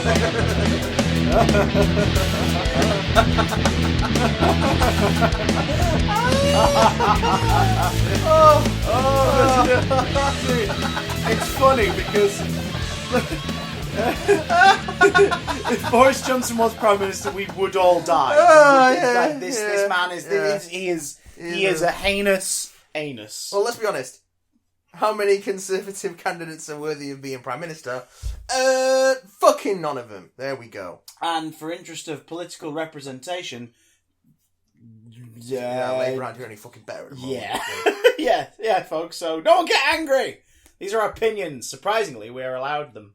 It's funny because if Boris Johnson was Prime Minister, we would all die. This man is a heinous anus. Well, let's be honest. How many Conservative candidates are worthy of being Prime Minister? Fucking none of them. There we go. And for interest of political representation, Labour aren't doing any fucking better at the moment. yeah, folks. So don't get angry. These are our opinions. Surprisingly, we are allowed them.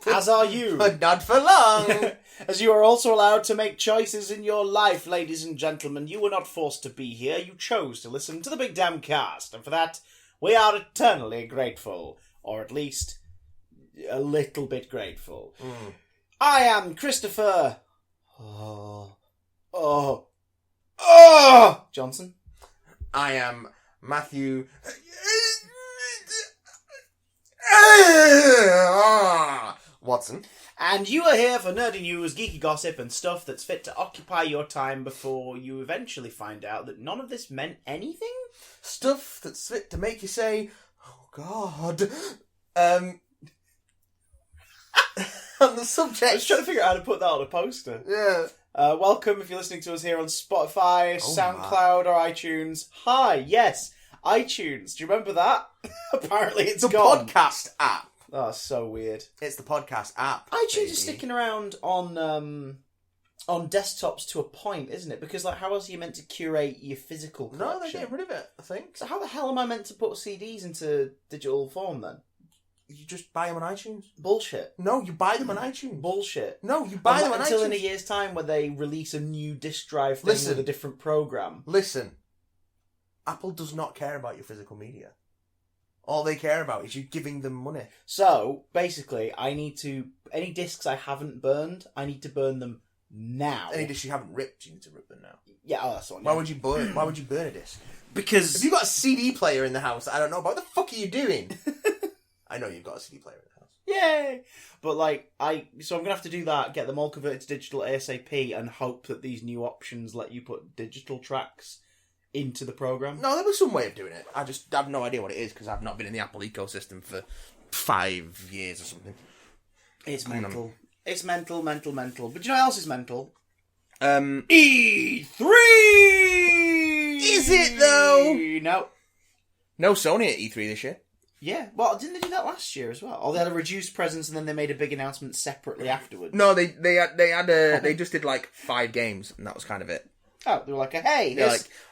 As are you. But not for long. As you are also allowed to make choices in your life, ladies and gentlemen. You were not forced to be here. You chose to listen to the Big Damn Cast. And for that, we are eternally grateful. Or at least, a little bit grateful. I am Christopher... Johnson. I am Matthew... Watson. And you are here for nerdy news, geeky gossip, and stuff that's fit to occupy your time before you eventually find out that none of this meant anything? Stuff that's fit to make you say, oh God. On the subject. I was trying to figure out how to put that on a poster. Yeah. Welcome if you're listening to us here on Spotify, SoundCloud, or iTunes. Hi, yes, iTunes. Do you remember that? Apparently it's gone. The podcast app. Oh, so weird. It's the podcast app. iTunes is sticking around on desktops to a point, isn't it? Because how else are you meant to curate your physical collection? No, they're getting rid of it, I think. So how the hell am I meant to put CDs into digital form then? You just buy them on iTunes. Bullshit. No, you buy them on iTunes. Bullshit. No, you buy them on until iTunes. in a year's time where they release a new disk drive thing with a different program. Listen, Apple does not care about your physical media. All they care about is you giving them money. So, basically, any discs I haven't burned, I need to burn them now. Any discs you haven't ripped, you need to rip them now. Yeah, that's one. Why would you burn a disc? Because... If you've got a CD player in the house that I don't know about, what the fuck are you doing? I know you've got a CD player in the house. Yay! But, so I'm going to have to do that, get them all converted to digital ASAP, and hope that these new options let you put digital tracks into the program. No, there was some way of doing it. I just have no idea what it is, because I've not been in the Apple ecosystem for 5 years or something. It's mental. It's mental. But do you know what else is mental? E3! Is it, though? No. No Sony at E3 this year. Yeah, well, didn't they do that last year as well? Or they had a reduced presence and then they made a big announcement separately afterwards? No, they just did 5 games and that was kind of it. Oh, they were like, hey,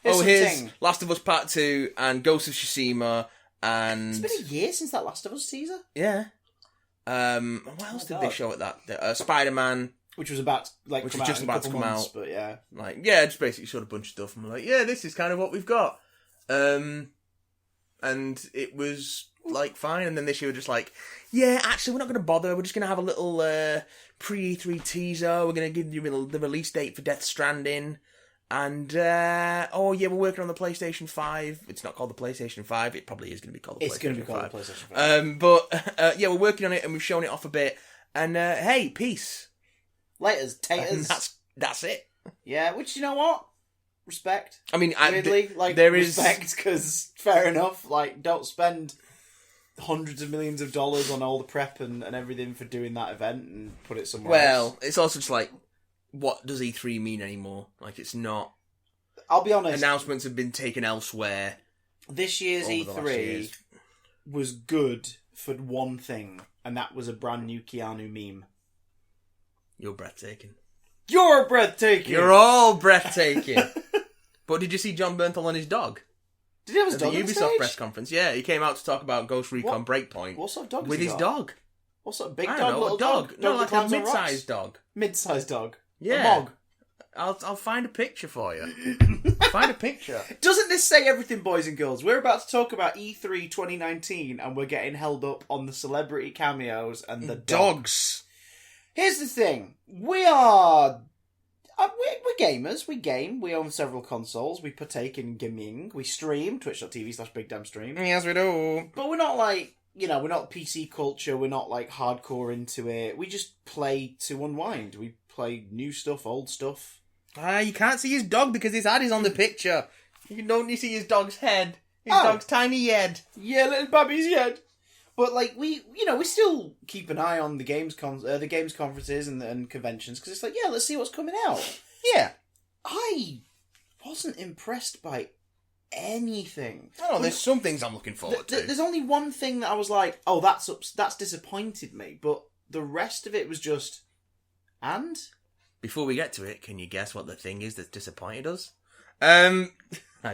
here's Last of Us Part 2 and Ghost of Tsushima and... It's been a year since that Last of Us teaser. Yeah. What else did they show at that? Spider-Man. Which was about, which was just about to come out. But yeah. Just basically showed a bunch of stuff and we're like, yeah, this is kind of what we've got. And it was... fine, and then this year we're just yeah, actually we're not going to bother, we're just going to have a little pre-E3 teaser, we're going to give you the release date for Death Stranding, and we're working on the PlayStation 5, it's not called the PlayStation 5, it probably is going to be called the PlayStation 5. It's going to be called the PlayStation 5. We're working on it, and we've shown it off a bit, and hey, peace. Laters, taters. And that's it. Yeah, which, you know what? Respect. I mean, weirdly, respect, because fair enough, don't spend hundreds of millions of dollars on all the prep and everything for doing that event and put it somewhere else. Well, it's also just what does E3 mean anymore? It's not... I'll be honest. Announcements have been taken elsewhere. This year's E3 was good for one thing, and that was a brand new Keanu meme. You're breathtaking. You're breathtaking! You're all breathtaking! But did you see John Bernthal on his dog? Did he have his at dog the on Ubisoft stage? press conference? Yeah, he came out to talk about Ghost Recon Breakpoint. What sort of dog with his dog? What sort of big I dog? don't know, Little a dog? No, that like a mid-sized dog. Mid-sized dog. Yeah. A mog. I'll find a picture for you. Find a picture. Doesn't this say everything, boys and girls? We're about to talk about E3 2019, and we're getting held up on the celebrity cameos and the dogs. Here's the thing: we are. We're gamers, we game, we own several consoles, we partake in gaming, we stream, twitch.tv/BigDamnStream. Yes, we do. But we're not we're not PC culture. We're not like hardcore into it. We just play to unwind. We play new stuff, old stuff. You can't see his dog because his head is on the picture. You can only see his dog's head. His dog's tiny head. Yeah, little baby's head. But like we still keep an eye on the games conferences and conventions because it's like, yeah, let's see what's coming out. Yeah, I wasn't impressed by anything. Oh, there's some things I'm looking forward to. There's only one thing that I was like, oh, that's disappointed me. But the rest of it was just, and? Before we get to it, can you guess what the thing is that's disappointed us? I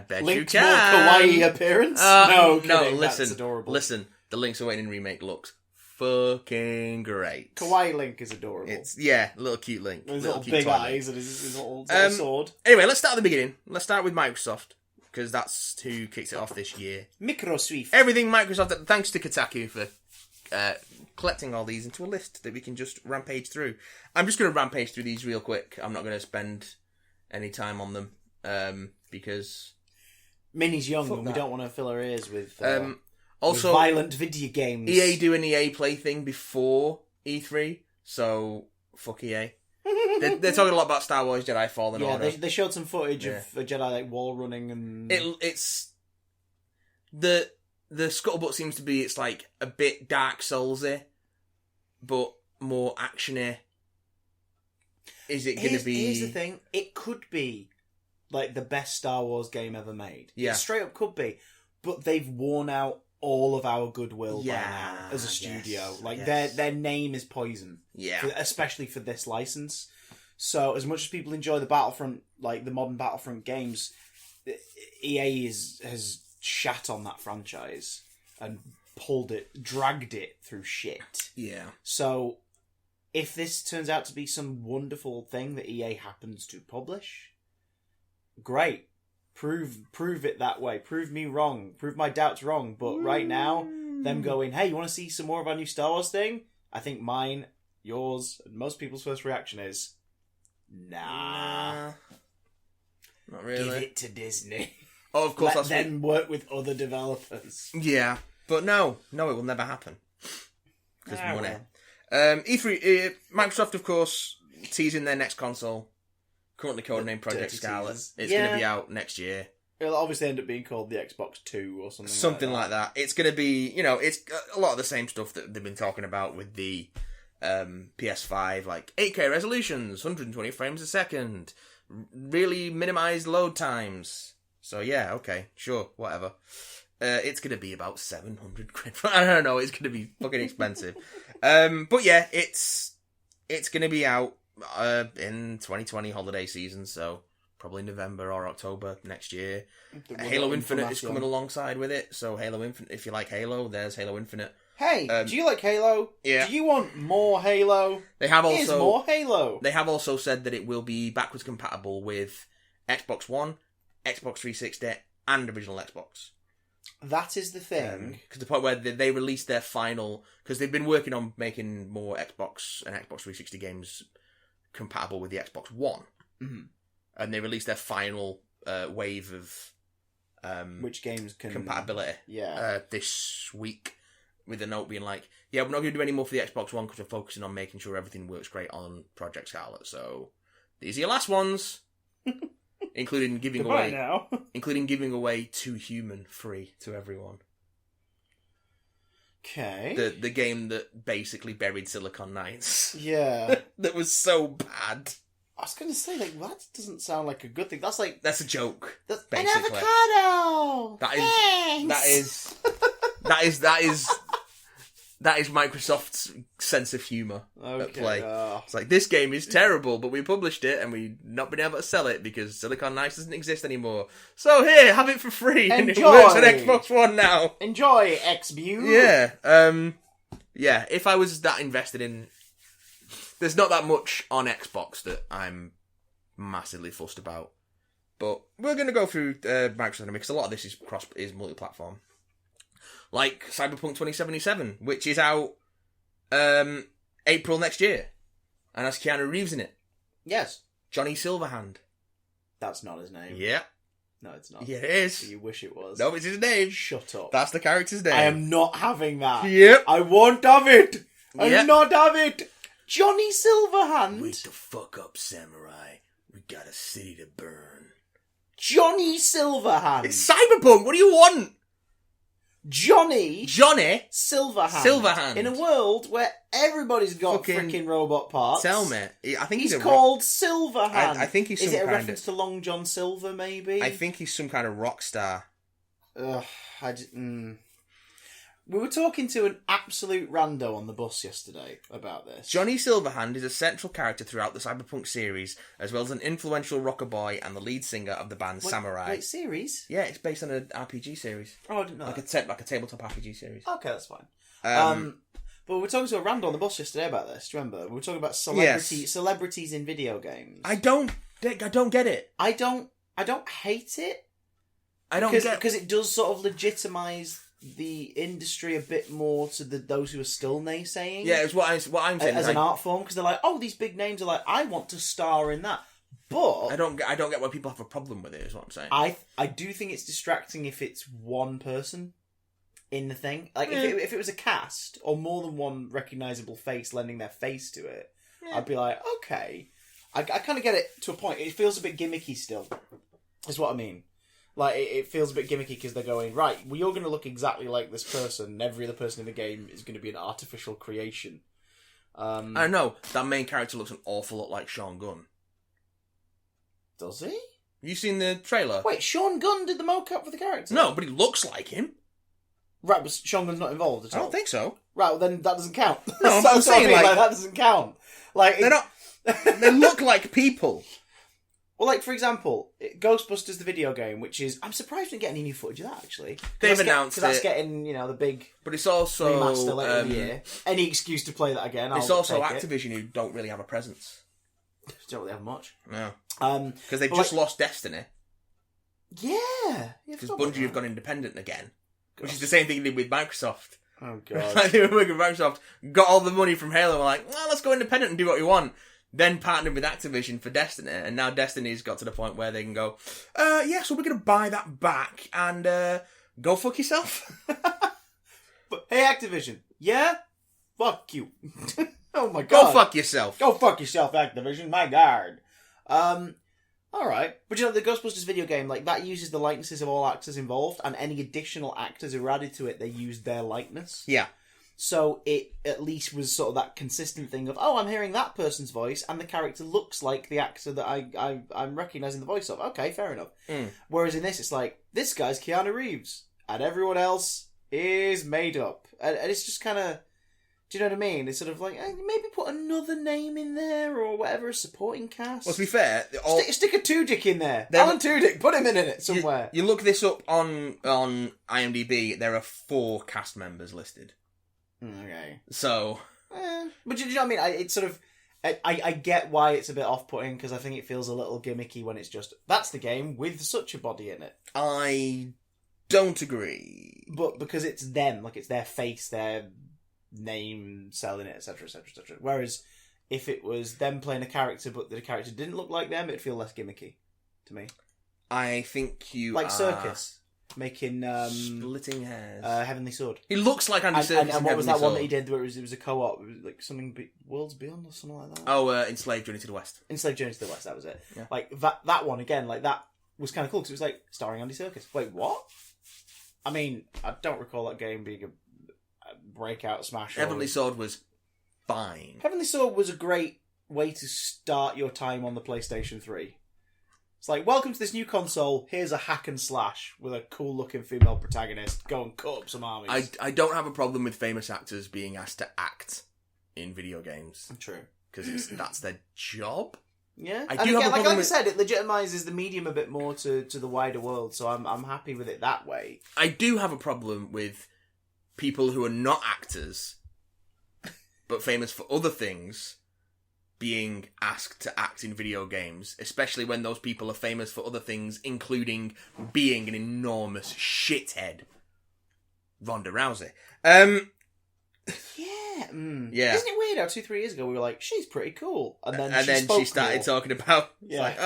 bet Link's you can. more kawaii appearance? No, listen. That's adorable. Listen, the Link's Awakening remake looks fucking great. Kawaii Link is adorable. It's, little cute Link. His little cute big toy eyes Link. and his little sword. Anyway, let's start at the beginning. Let's start with Microsoft, because that's who kicks it off this year. Microswift. Everything Microsoft, thanks to Kotaku for collecting all these into a list that we can just rampage through. I'm just going to rampage through these real quick. I'm not going to spend any time on them, because Minnie's young and we don't want to fill her ears with also with violent video games. EA do an EA Play thing before E3, so fuck EA. They're talking a lot about Star Wars Jedi Fallen Order. They showed some footage of a Jedi like wall running and it's the scuttlebutt seems to be it's like a bit Dark Soulsy, but more actiony. Is it going to be? Here's the thing: it could be like the best Star Wars game ever made. Yeah, it straight up could be, but they've worn out all of our goodwill by now as a studio. Their name is poison. Yeah, especially for this license. So as much as people enjoy the Battlefront, like the modern Battlefront games, EA has shat on that franchise and dragged it through shit. Yeah. So if this turns out to be some wonderful thing that EA happens to publish, great. Prove it that way. Prove me wrong. Prove my doubts wrong. But right now, them going, hey, you want to see some more of our new Star Wars thing? I think mine, yours, and most people's first reaction is, nah. Not really. Give it to Disney. Oh, of course. Let them work with other developers. Yeah. But no, it will never happen. Because money. Well. E3, Microsoft, of course, teasing their next console. Currently codenamed Project Scarlet. It's going to be out next year. It'll obviously end up being called the Xbox 2 or something. Something like that. It's going to be, it's a lot of the same stuff that they've been talking about with the PS5, like 8K resolutions, 120 frames a second, really minimized load times. So yeah, okay, sure, whatever. It's going to be about 700 quid. I don't know, it's going to be fucking expensive. But yeah, it's going to be out in 2020 holiday season, so probably November or October next year. Halo Infinite is coming alongside with it, so Halo Infinite, if you like Halo, there's Halo Infinite. Hey, do you like Halo? Yeah. Do you want more Halo? Here's more Halo. They have also said that it will be backwards compatible with Xbox One, Xbox 360, and original Xbox. That is the thing. Because the point where they released their final... Because they've been working on making more Xbox and Xbox 360 games compatible with the Xbox One. Mm-hmm. And they released their final wave of... which games can... compatibility. Yeah. This week. With a note being like, yeah, we're not going to do any more for the Xbox One because we're focusing on making sure everything works great on Project Scarlet. So, these are your last ones. including giving away 2 Human free to everyone. Okay. The game that basically buried Silicon Knights. Yeah. That was so bad. I was going to say, like, that doesn't sound like a good thing. That's like... That's a joke. That's basically. An avocado! That is Microsoft's sense of humour at play. It's like, this game is terrible, but we published it and we've not been able to sell it because Silicon Knights doesn't exist anymore. So here, have it for free. Enjoy. And it works on Xbox One now. Enjoy, Xbu. Yeah. Yeah, if I was that invested in... There's not that much on Xbox that I'm massively fussed about. But we're going to go through Microsoft because a lot of this is multi-platform. Like Cyberpunk 2077, which is out April next year. And has Keanu Reeves in it. Yes. Johnny Silverhand. That's not his name. Yeah. No, it's not. Yeah, it is. You wish it was. No, it's his name. Shut up. That's the character's name. I am not having that. Yep. I won't have it. I Yep. will not have it. Johnny Silverhand. Wake the fuck up, samurai. We got a city to burn. Johnny Silverhand. It's Cyberpunk. What do you want? Johnny Silverhand. In a world where everybody's got Fucking freaking robot parts. Tell me. I think He's he's called Silverhand. I think he's Is some it a kind reference to Long John Silver, maybe? I think he's some kind of rock star. Ugh, We were talking to an absolute rando on the bus yesterday about this. Johnny Silverhand is a central character throughout the Cyberpunk series, as well as an influential rocker boy and the lead singer of the band Samurai. Wait, series? Yeah, it's based on an RPG series. Oh, I didn't know Like a tabletop RPG series. Okay, that's fine. But we were talking to a rando on the bus yesterday about this. Do you remember? We were talking about celebrities in video games. I don't get it. I don't hate it. I don't get because it does sort of legitimise the industry a bit more to those who are still naysaying. Yeah, it's what I'm saying as an art form, because they're like, oh, these big names are like, I want to star in that. But I don't get why people have a problem with it. Is what I'm saying. I do think it's distracting if it's one person in the thing. Like if it was a cast or more than one recognisable face lending their face to it, I'd be like, okay, I kind of get it to a point. It feels a bit gimmicky still. Is what I mean. Like, it feels a bit gimmicky because they're going, right, well, you're going to look exactly like this person, and every other person in the game is going to be an artificial creation. I know, that main character looks an awful lot like Sean Gunn. Does he? You seen the trailer? Wait, Sean Gunn did the mocap for the character? No, but he looks like him. Right, but Sean Gunn's not involved at all? I don't think so. Right, well, then that doesn't count. No, I'm saying, like, that doesn't count. Like, they're not... They look like people. Well, like, for example, Ghostbusters, the video game, which is... I'm surprised we didn't get any new footage of that, actually. They've announced it. Because that's getting, the big... But it's also... remaster later in the year. Any excuse to play that again, It's also Activision who don't really have a presence. Don't really have much. No. Because Because they've just lost Destiny. Yeah. Because Bungie have gone independent again. Which is the same thing they did with Microsoft. Oh, God. Like, they were working with Microsoft, got all the money from Halo, and were like, well, let's go independent and do what we want. Then partnered with Activision for Destiny, and now Destiny's got to the point where they can go, yeah, so we're going to buy that back and go fuck yourself. But hey, Activision, yeah? Fuck you. Oh my God. Go fuck yourself. Go fuck yourself, Activision, my God. Alright. But the Ghostbusters video game, like, that uses the likenesses of all actors involved, and any additional actors who are added to it, they use their likeness. Yeah. So it at least was sort of that consistent thing of, oh, I'm hearing that person's voice, and the character looks like the actor that I'm recognising the voice of. Okay, fair enough. Whereas in this, it's like, this guy's Keanu Reeves, and everyone else is made up. And it's just kind of, do you know what I mean? It's sort of like, maybe put another name in there, or whatever, a supporting cast. Well, to be fair... Stick a Tudyk in there. Alan Tudyk, put him in it somewhere. You look this up on IMDb, there are 4 cast members listed. Okay. So... But do you know what I mean? It's sort of... I get why it's a bit off-putting, because I think it feels a little gimmicky when it's just, that's the game with such a body in it. I don't agree. But because it's them, like it's their face, their name, selling it, etc., etc., etc. Whereas if it was them playing a character, but the character didn't look like them, it'd feel less gimmicky to me. I think you like are... Circus. Making splitting hairs. Heavenly Sword. He looks like Andy Serkis. And what was that one that he did where it was a co-op? It was like something Worlds Beyond or something like that. Oh, Enslaved Journey to the West. Enslaved Journey to the West. That was it. Yeah. Like that one again. Like that was kind of cool because it was like starring Andy Serkis. Wait, what? I mean, I don't recall that game being a breakout smash. Heavenly Sword was fine. Heavenly Sword was a great way to start your time on the PlayStation 3. It's like, welcome to this new console. Here's a hack and slash with a cool looking female protagonist. Go and cut up some armies. I don't have a problem with famous actors being asked to act in video games. True. Because that's their job. Yeah. I do have a problem like I with... said, it legitimizes the medium a bit more to the wider world, so I'm happy with it that way. I do have a problem with people who are not actors, but famous for other things, being asked to act in video games, especially when those people are famous for other things, including being an enormous shithead. Ronda Rousey. Yeah. Yeah. Isn't it weird how 2-3 years ago we were like, she's pretty cool, and then she started talking about, yeah. like,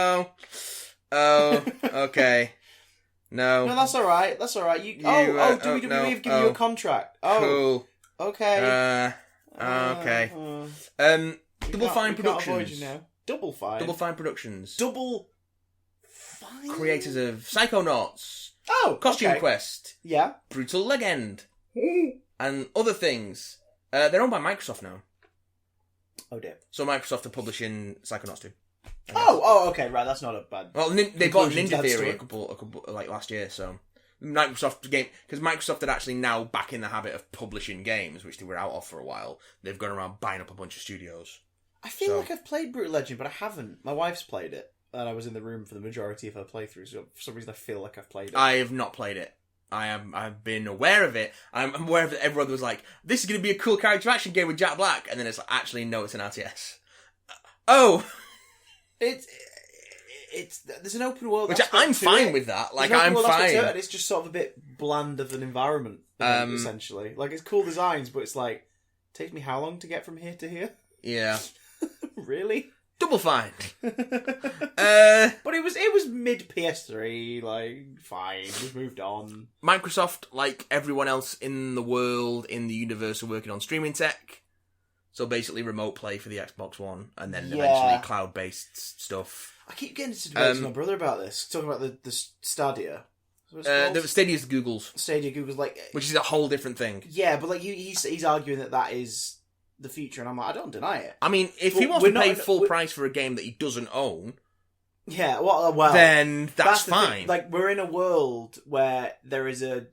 oh, okay. No. No, that's all right. That's all right. WWE have given you a contract. Oh, cool. Okay. Okay. Double Fine Productions. Double Fine. Double Fine Productions. Double Fine. Creators of Psychonauts. Oh, Costume okay. Quest. Yeah. Brutal Legend. And other things. They're owned by Microsoft now. Oh dear. So Microsoft are publishing Psychonauts 2. Oh, okay, right. That's not a bad. Well, they bought Ninja Theory story. a couple like last year. So Microsoft game because Microsoft are actually now back in the habit of publishing games, which they were out of for a while. They've gone around buying up a bunch of studios. I feel like I've played Brutal Legend, but I haven't. My wife's played it, and I was in the room for the majority of her playthrough. So for some reason, I feel like I've played it. I have not played it. I've been aware of it. I'm aware of it. Everyone was like, "This is going to be a cool character action game with Jack Black," and then it's like, actually no, it's an RTS. Oh. It's there's an open world, which I'm fine with that. Like I'm fine. And it's just sort of a bit bland of an environment, essentially. Like it's cool designs, but it's like takes me how long to get from here to here? Yeah, really. Double Fine. But it was mid PS3. Like fine, we've moved on. Microsoft, like everyone else in the world in the universe, are working on streaming tech. So basically, remote play for the Xbox One, and then eventually cloud-based stuff. I keep getting into debates with my brother about this, talking about the Stadia. The Stadia is Google's. Google's like, which is a whole different thing. Yeah, but like he's arguing that is the future, and I'm like, I don't deny it. I mean, if he wants to pay full price for a game that he doesn't own, yeah, well, then that's fine. Like we're in a world where there is a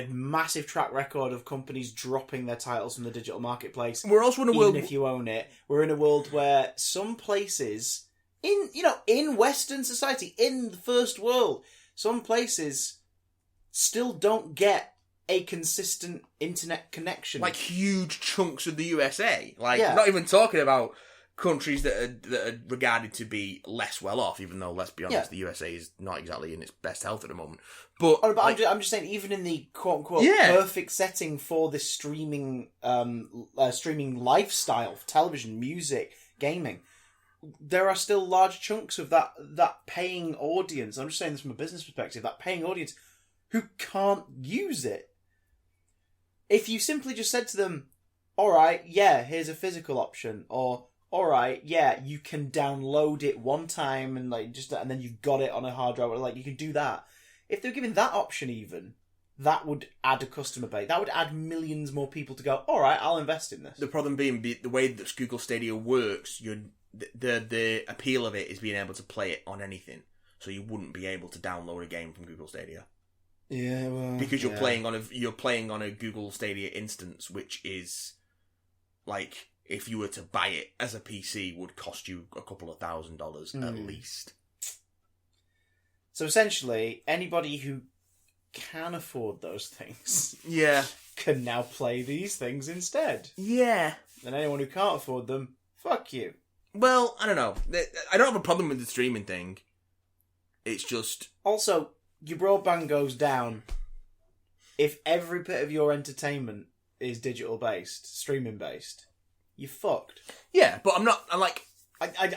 massive track record of companies dropping their titles from the digital marketplace. We're also in a world, even if you own it. We're in a world where some places in Western society, in the first world, some places still don't get a consistent internet connection. Like huge chunks of the USA. Like, not even talking about countries that are regarded to be less well off, even though, let's be honest, the USA is not exactly in its best health at the moment. But I'm just saying, even in the quote unquote perfect setting for this streaming lifestyle, television, music, gaming, there are still large chunks of that paying audience. I'm just saying this from a business perspective. That paying audience who can't use it. If you simply just said to them, "All right, yeah, here's a physical option," or "All right, yeah, you can download it one time and and then you've got it on a hard drive," like you can do that. If they're given that option, even that would add a customer base. That would add millions more people to go, "All right, I'll invest in this." The problem being the way that Google Stadia works, the appeal of it is being able to play it on anything. So you wouldn't be able to download a game from Google Stadia. Yeah, well, because you're playing on a Google Stadia instance, which is like if you were to buy it as a PC would cost you a couple of $1,000s at least. So essentially, anybody who can afford those things, can now play these things instead. Yeah, and anyone who can't afford them, fuck you. Well, I don't know. I don't have a problem with the streaming thing. It's just also, your broadband goes down if every bit of your entertainment is digital based, streaming based. You're fucked. Yeah, but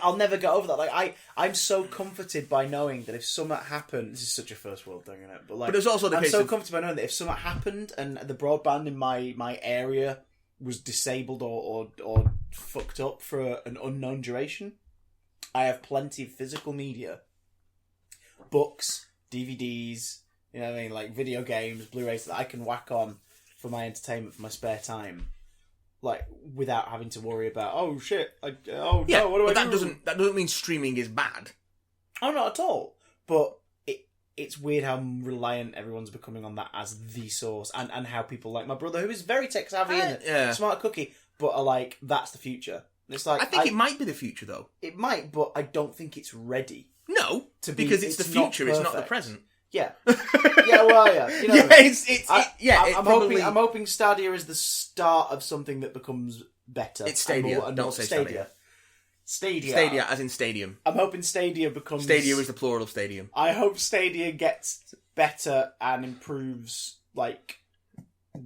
I'll never get over that. Like I'm so comforted by knowing that if something happened, this is such a first world thing, isn't it? But it's also I'm so comforted by knowing that if something happened and the broadband in my area was disabled or fucked up for an unknown duration, I have plenty of physical media, books, DVDs, you know what I mean, like video games, Blu-rays that I can whack on for my entertainment, for my spare time, like without having to worry about what do I do? That doesn't mean streaming is bad. Oh, not at all. But it's weird how reliant everyone's becoming on that as the source, and how people like my brother, who is very tech savvy and smart cookie, but are like, that's the future. It's like, I think it might be the future though. It might, but I don't think it's ready. No, because it's the future. It's not the present. Yeah, yeah, well, yeah. You know I'm hoping Stadia is the start of something that becomes better. It's Stadia. Don't say Stadia. Stadia, as in stadium. I'm hoping Stadia becomes... Stadia is the plural of stadium. I hope Stadia gets better and improves, like,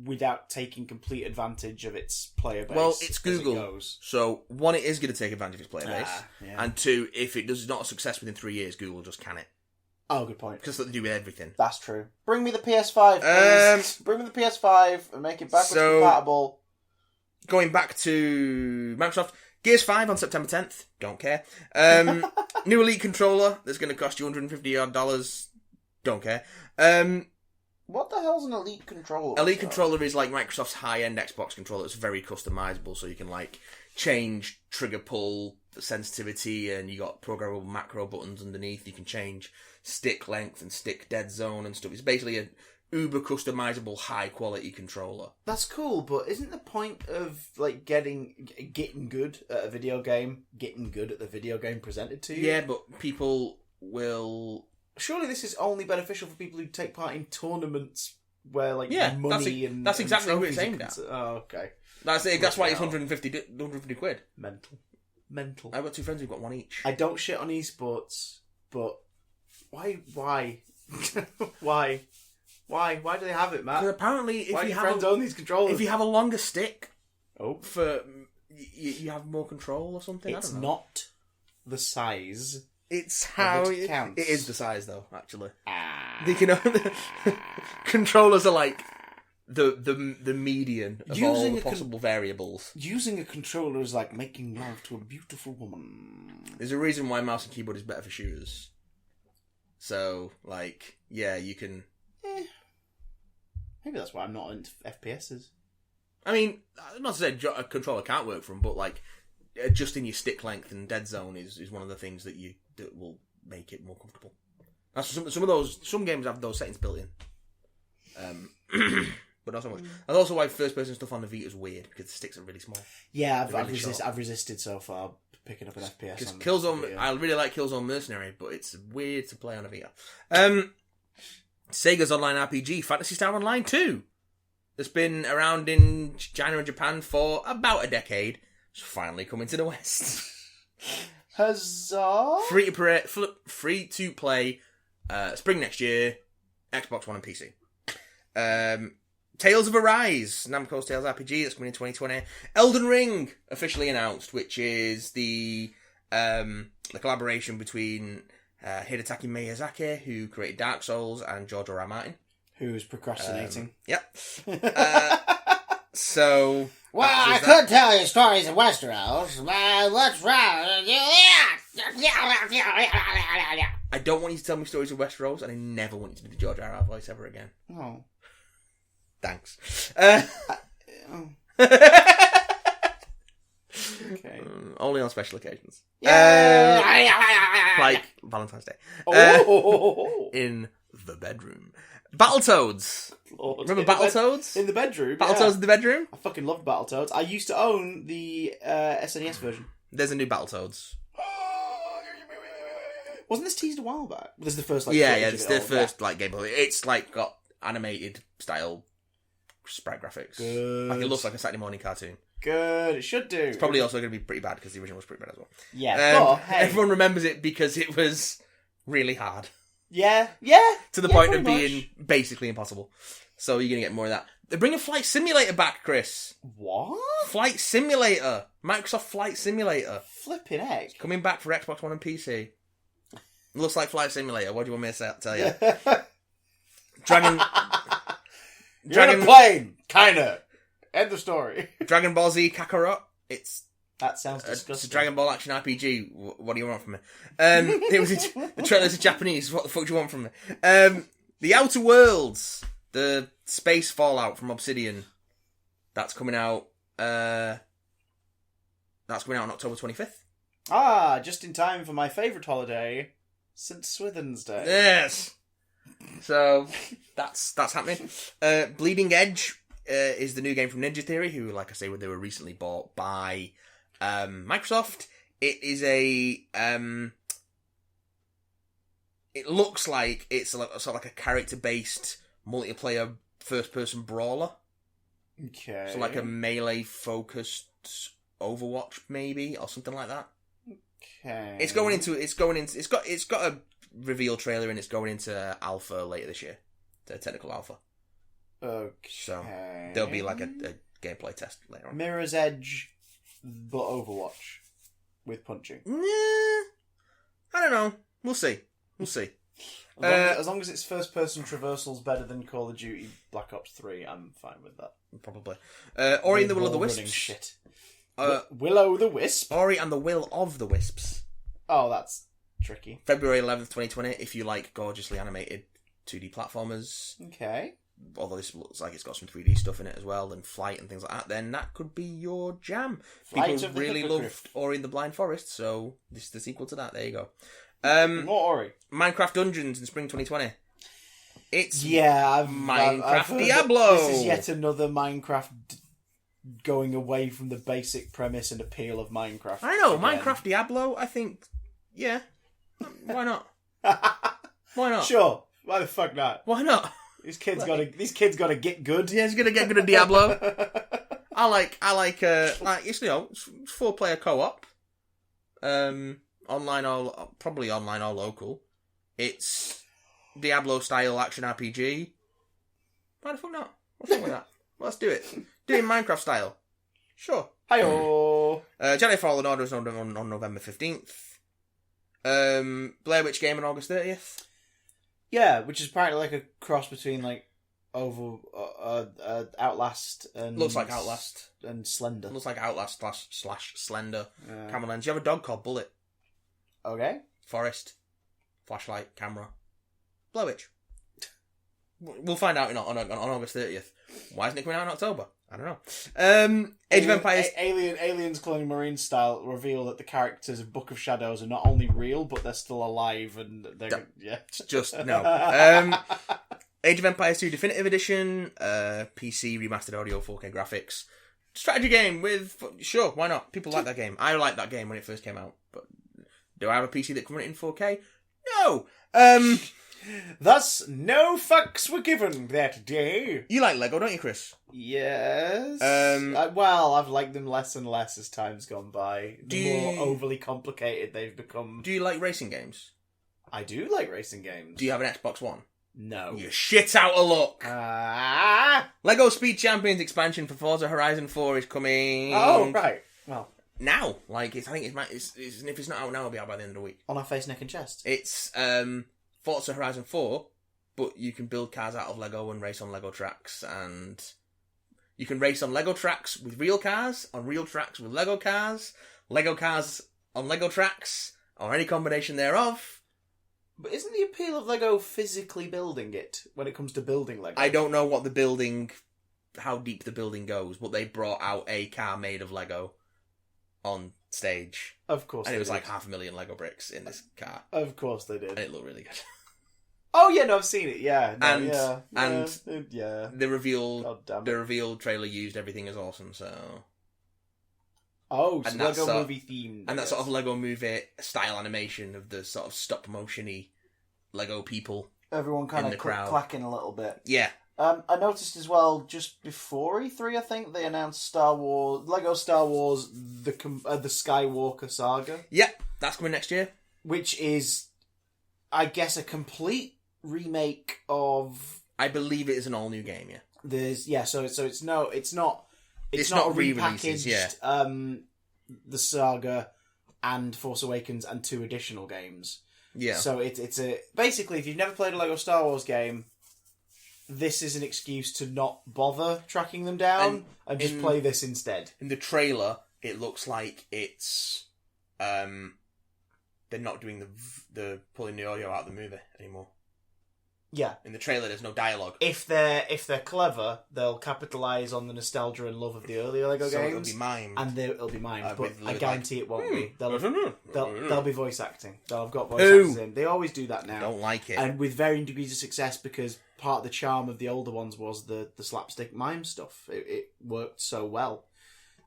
without taking complete advantage of its player base. Well, it's Google. So, one, it is going to take advantage of its player base. Yeah. And two, if it does not a success within 3 years, Google will just can it. Oh, good point. Because they do with everything. That's true. Bring me the PS5, please. Bring me the PS5 and make it backwards compatible. Going back to Microsoft, Gears 5 on September 10th. Don't care. New Elite controller that's going to cost you $150 odd. Don't care. What the hell's an Elite controller? Elite controller is like Microsoft's high-end Xbox controller. It's very customizable, so you can like change trigger pull sensitivity, and you got programmable macro buttons underneath. You can change stick length and stick dead zone and stuff. It's basically a uber customizable high quality controller. That's cool, but isn't the point of like getting good at a video game, getting good at the video game presented to you? Yeah, but people will. Surely this is only beneficial for people who take part in tournaments where like money that's exactly what it's aimed at. Oh, okay. That's it. That's why it's 150 quid. Mental. I've got two friends who've got one each. I don't shit on esports, but why? Why do they have it, Matt? Because apparently, if why you do have friends own these controllers? If you have a longer stick, for you have more control or something. It's I don't know. Not the size. It's how it counts. It is the size, though. Actually, controllers are like the median of all the possible variables. Using a controller is like making love to a beautiful woman. There's a reason why mouse and keyboard is better for shooters. So, like, yeah, you can. Maybe that's why I'm not into FPSs. I mean, not to say a controller can't work for them, but like adjusting your stick length and dead zone is one of the things that will make it more comfortable. That's some games have those settings built in, but not so much. That's also why first person stuff on the Vita is weird because the sticks are really small. Yeah, I've resisted so far picking up an FPS. Because Killzone, I really like Killzone Mercenary, but it's weird to play on a Vita. Sega's online RPG, Fantasy Star Online 2. It's been around in China and Japan for about a decade. It's finally coming to the West. Huzzah! Free to play, spring next year, Xbox One and PC. Tales of Arise, Namco's Tales RPG, that's coming in 2020. Elden Ring, officially announced, which is the collaboration between Hidetaki Miyazaki, who created Dark Souls, and George R.R. Martin. Who's procrastinating. Yep. So... Well, I could tell you stories of Westeros, but what's wrong? I don't want you to tell me stories of Westeros, and I never want you to be the George R.R. voice ever again. Oh. Thanks. Okay. Only on special occasions. Like Valentine's Day. In the bedroom. Battletoads. Lord. Remember Battletoads? In the bedroom. Battletoads in the bedroom? I fucking loved Battletoads. I used to own the SNES version. There's a new Battletoads. Wasn't this teased a while back? This is the first it's the first gameplay. It's like got animated style sprite graphics. Good. Like it looks like a Saturday morning cartoon. Good. It should do. It's probably also going to be pretty bad because the original was pretty bad as well. Yeah, but hey. Everyone remembers it because it was really hard. Yeah. To the point of being basically impossible. So you're going to get more of that. They're bringing Flight Simulator back, Chris. What? Flight Simulator. Microsoft Flight Simulator. Flipping heck. Coming back for Xbox One and PC. Looks like Flight Simulator. What do you want me to tell you? Dragon... You're in a plane. Kinda. End of story. Dragon Ball Z Kakarot. That sounds disgusting. It's a Dragon Ball action RPG. What do you want from me? The trailer's in Japanese. What the fuck do you want from me? The Outer Worlds. The space Fallout from Obsidian. That's coming out. That's coming out on October 25th. Just in time for my favourite holiday, St. Swithin's Day. Yes. So that's happening. Bleeding Edge is the new game from Ninja Theory, who, like I say, they were recently bought by Microsoft. It is a it looks like it's sort of like a character-based multiplayer first-person brawler. Okay. So like a melee-focused Overwatch, maybe, or something like that. Okay. It's got a reveal trailer and it's going into alpha later this year. The technical alpha. Okay. So there'll be like a gameplay test later on. Mirror's Edge, but Overwatch with punching. I don't know. We'll see. As long as its first-person traversal's better than Call of Duty Black Ops 3, I'm fine with that. Probably. Ori and the Will of the Wall-running Wisps. Shit. Willow the Wisp? Ori and the Will of the Wisps. Oh, that's tricky. February 11th, 2020, if you like gorgeously animated 2D platformers. Okay. Although this looks like it's got some 3D stuff in it as well, and flight and things like that, then that could be your jam. Flight People of the really Hippogriff. loved Ori and the Blind Forest, so this is the sequel to that. There you go. More Ori. Minecraft Dungeons in spring 2020. It's Yeah, Minecraft I've heard Diablo. This is yet another Minecraft going away from the basic premise and appeal of Minecraft. I know, again. Minecraft Diablo, I think, yeah. Why not? Why not? Sure. Why the fuck not? Why not? These kids gotta get good. Yeah, he's gonna get good at Diablo. I like, it's, it's 4-player co-op. Probably online or local. It's Diablo-style action RPG. Why the fuck not? What's wrong with that? Let's do it. Do it in Minecraft style. Sure. Hi-oh. Jedi Fallen Order is on November 15th. Blair Witch Game on August 30th. Yeah, which is apparently like a cross between like Outlast and Looks like Outlast. and Slender. Looks like Outlast slash Slender. Yeah. Camera lens. You have a dog called Bullet. Okay. Forest. Flashlight. Camera. Blair Witch. We'll find out on August 30th. Why isn't it coming out in October? I don't know. Age of Empires. Aliens Cloning Marine style reveal that the characters of Book of Shadows are not only real, but they're still alive, and they're Just no. Age of Empires 2 Definitive Edition. PC remastered audio 4K graphics. Strategy game with... Sure, why not? People like that game. I liked that game when it first came out. But do I have a PC that can run it in 4K? No! Thus, no fucks were given that day. You like Lego, don't you, Chris? Yes. Well, I've liked them less and less as time's gone by. The more overly complicated they've become. Do you like racing games? I do like racing games. Do you have an Xbox One? No. You shit out of luck. Lego Speed Champions expansion for Forza Horizon 4 is coming. Oh, right. Well, now. I think it's if it's not out now, it'll be out by the end of the week. On our face, neck, and chest. It's Forza Horizon 4, but you can build cars out of Lego and race on Lego tracks, and you can race on Lego tracks with real cars, on real tracks with Lego cars on Lego tracks, or any combination thereof. But isn't the appeal of Lego physically building it when it comes to building Lego? I don't know how deep the building goes, but they brought out a car made of Lego on stage. Of course and they it was did. like 500,000 Lego bricks in this car. Of course they did. And it looked really good. Oh yeah, no, I've seen it. Yeah, no, and yeah. The reveal, God damn it. the reveal trailer used everything as awesome. So so and Lego movie themed, and that sort of Lego movie style animation of the sort of stop motiony Lego people. Everyone kind in of the crowd. clacking a little bit. Yeah. I noticed as well, just before E3, I think, they announced Lego Star Wars, the Skywalker Saga. Yep, that's coming next year. Which is, I guess, a complete remake of... I believe it is an all-new game, yeah. So it's not re-releases, repackaged, the Saga and Force Awakens and 2 additional games. Yeah. So it's basically, if you've never played a Lego Star Wars game, this is an excuse to not bother tracking them down and just play this instead. In the trailer, it looks like it's they're not doing the pulling the audio out of the movie anymore. Yeah. In the trailer, there's no dialogue. If they're clever, they'll capitalise on the nostalgia and love of the earlier Lego games. It'll be mimed. And it'll be mimed, but I with guarantee it won't be. They'll be voice acting. They'll have got voice Ooh. actors in. They always do that now. Don't like it. And with varying degrees of success, because part of the charm of the older ones was the slapstick mime stuff. It worked so well.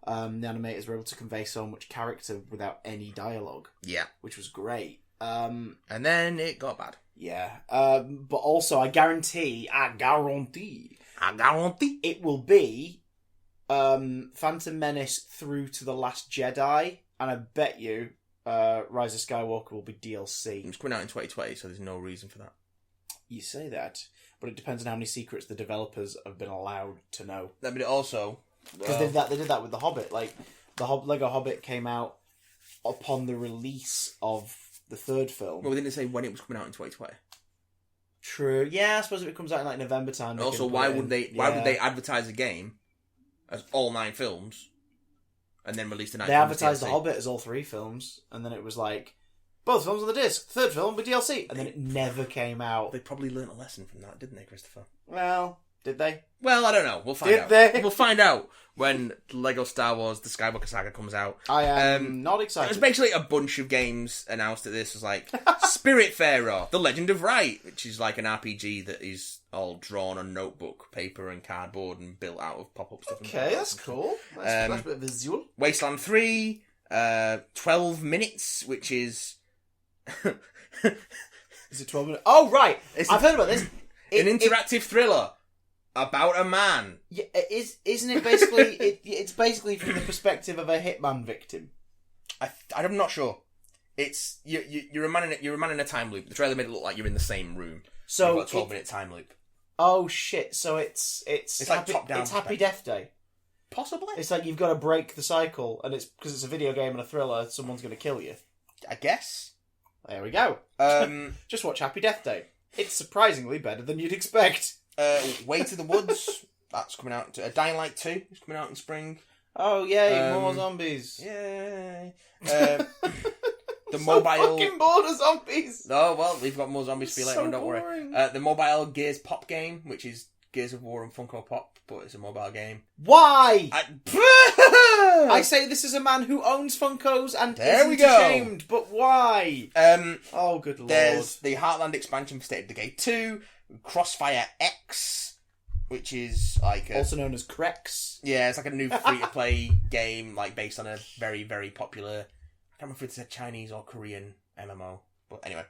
The animators were able to convey so much character without any dialogue. Yeah. Which was great. And then it got bad. Yeah. But also, I guarantee it will be Phantom Menace through to The Last Jedi, and I bet you Rise of Skywalker will be DLC. It's coming out in 2020, so there's no reason for that. You say that, but it depends on how many secrets the developers have been allowed to know. But it also... Because they did that with The Hobbit. Like, the Lego Hobbit came out upon the release of the third film. Well, we didn't say when it was coming out in 2020. True. Yeah, I suppose if it comes out in like November time. Also, why would they advertise a game as all 9 films and then release the 9 They films advertised DLC? The Hobbit as all 3 films, and then it was like both films on the disc, third film with DLC, and then it never came out. They probably learnt a lesson from that, didn't they, Christopher? Well, did they? Well, I don't know. We'll find out. Did they? We'll find out when Lego Star Wars: The Skywalker Saga comes out. I am not There's excited. basically a bunch of games announced at this. Was like Spiritfarer, The Legend of Right, which is like an RPG that is all drawn on notebook paper and cardboard and built out of pop-up stuff. Okay, that's cool. That's a bit visual. Wasteland 3, 12 Minutes, which is Is it 12 minutes? Oh, right. I've heard about this. an interactive thriller about a man. Yeah, isn't it basically... it's basically from the perspective of a hitman victim. I'm not sure. It's you're a man in a time loop. The trailer made it look like you're in the same room. So you've got a 12-minute time loop. Oh shit! So it's like happy, top down. It's Happy Death Day. Possibly. It's like you've got to break the cycle, and it's because it's a video game and a thriller. Someone's going to kill you. I guess. There we go. Just watch Happy Death Day. It's surprisingly better than you'd expect. Way to the Woods. That's coming out. Dying Light 2 is coming out in spring. Oh yay! More zombies. Yay. The So mobile. fucking bored of zombies. Oh well, we've got more zombies for you later So on. Don't boring. worry. The mobile Gears Pop game, which is Gears of War and Funko Pop, but it's a mobile game. Why? I I say this is a man who owns Funkos and There isn't we go. ashamed, but why? Oh, good lord. There's the Heartland expansion for State of Decay 2, Crossfire X, which is like also known as Crex. yeah, it's like a new free-to-play game, like based on a very, very popular. I can't remember if it's a Chinese or Korean MMO, but anyway,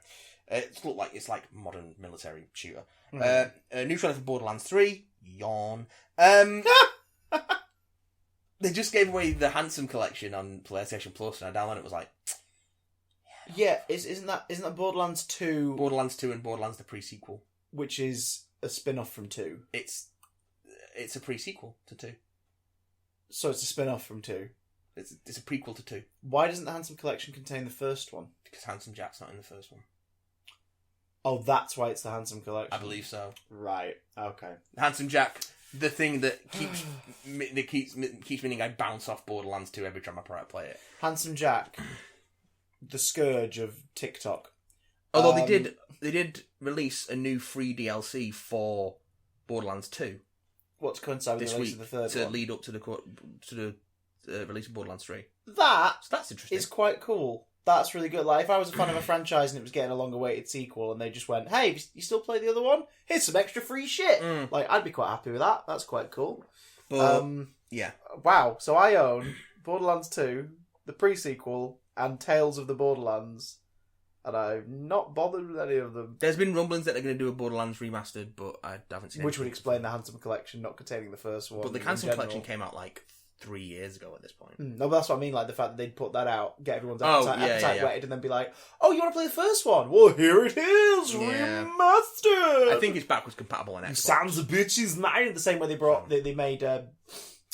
it's like modern military shooter. A new trailer for Borderlands 3. Yawn. They just gave away the Handsome Collection on PlayStation Plus, and I downloaded it. Was like, Yeah, isn't that Borderlands 2, Borderlands 2 and Borderlands the pre-sequel. which is a spin-off from 2? It's a pre-sequel to 2. So it's a spin-off from 2. It's a prequel to 2 Why doesn't the Handsome Collection contain the first one? because Handsome Jack's not in the first one. Oh, that's why it's the Handsome Collection. I believe so. Right. Okay. Handsome Jack, the thing that keeps meaning I bounce off Borderlands 2 every time I play it. Handsome Jack, the scourge of TikTok. Although they did release a new free DLC for Borderlands 2 What's coincide with this the release week of the third to one? lead up to the release of Borderlands 3. That So that's interesting. is quite cool. That's really good. Like, if I was a fan of a franchise and it was getting a long-awaited sequel and they just went, hey, you still play the other one? Here's some extra free shit. Like, I'd be quite happy with that. That's quite cool. But, yeah. Wow. So I own Borderlands 2, the pre-sequel, and Tales of the Borderlands. And I've not bothered with any of them. There's been rumblings that they're going to do a Borderlands remastered, but I haven't seen Which would anything. explain the Handsome Collection not containing the first one. But the in Handsome general. Collection came out like 3 years ago at this point. No, but that's what I mean, like the fact that they'd put that out, get everyone's Oh, appetite yeah. whetted, and then be like, oh, you want to play the first one? Well, here it is, Yeah. remastered! I think it's backwards compatible on Xbox. Sons of bitches, man! The same way they made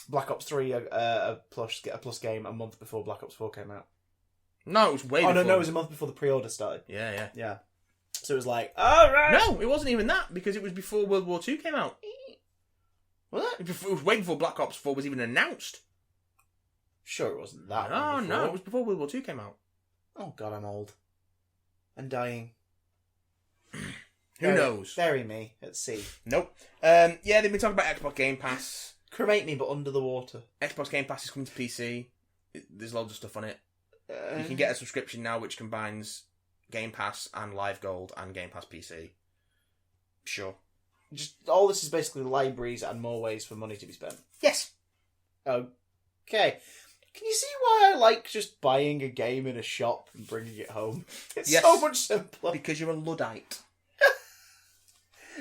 Black Ops 3 a plus game a month before Black Ops 4 came out. No, it was way Oh, before. no, it was a month before the pre-order started. Yeah. Yeah. So it was like, alright! No, it wasn't even that, because it was before World War II came out. Was it? It was way before Black Ops 4 was even announced. Sure it wasn't that No, one before. it was before World War II came out. Oh god, I'm old. And dying. Who knows? Bury me at sea. Nope. Yeah, they've been talking about Xbox Game Pass. Cremate me, but under the water. Xbox Game Pass is coming to PC. There's loads of stuff on it. You can get a subscription now which combines Game Pass and Live Gold and Game Pass PC. Sure. Just all this is basically libraries and more ways for money to be spent. Yes. Okay. Can you see why I like just buying a game in a shop and bringing it home? It's Yes. so much simpler. Because you're a Luddite.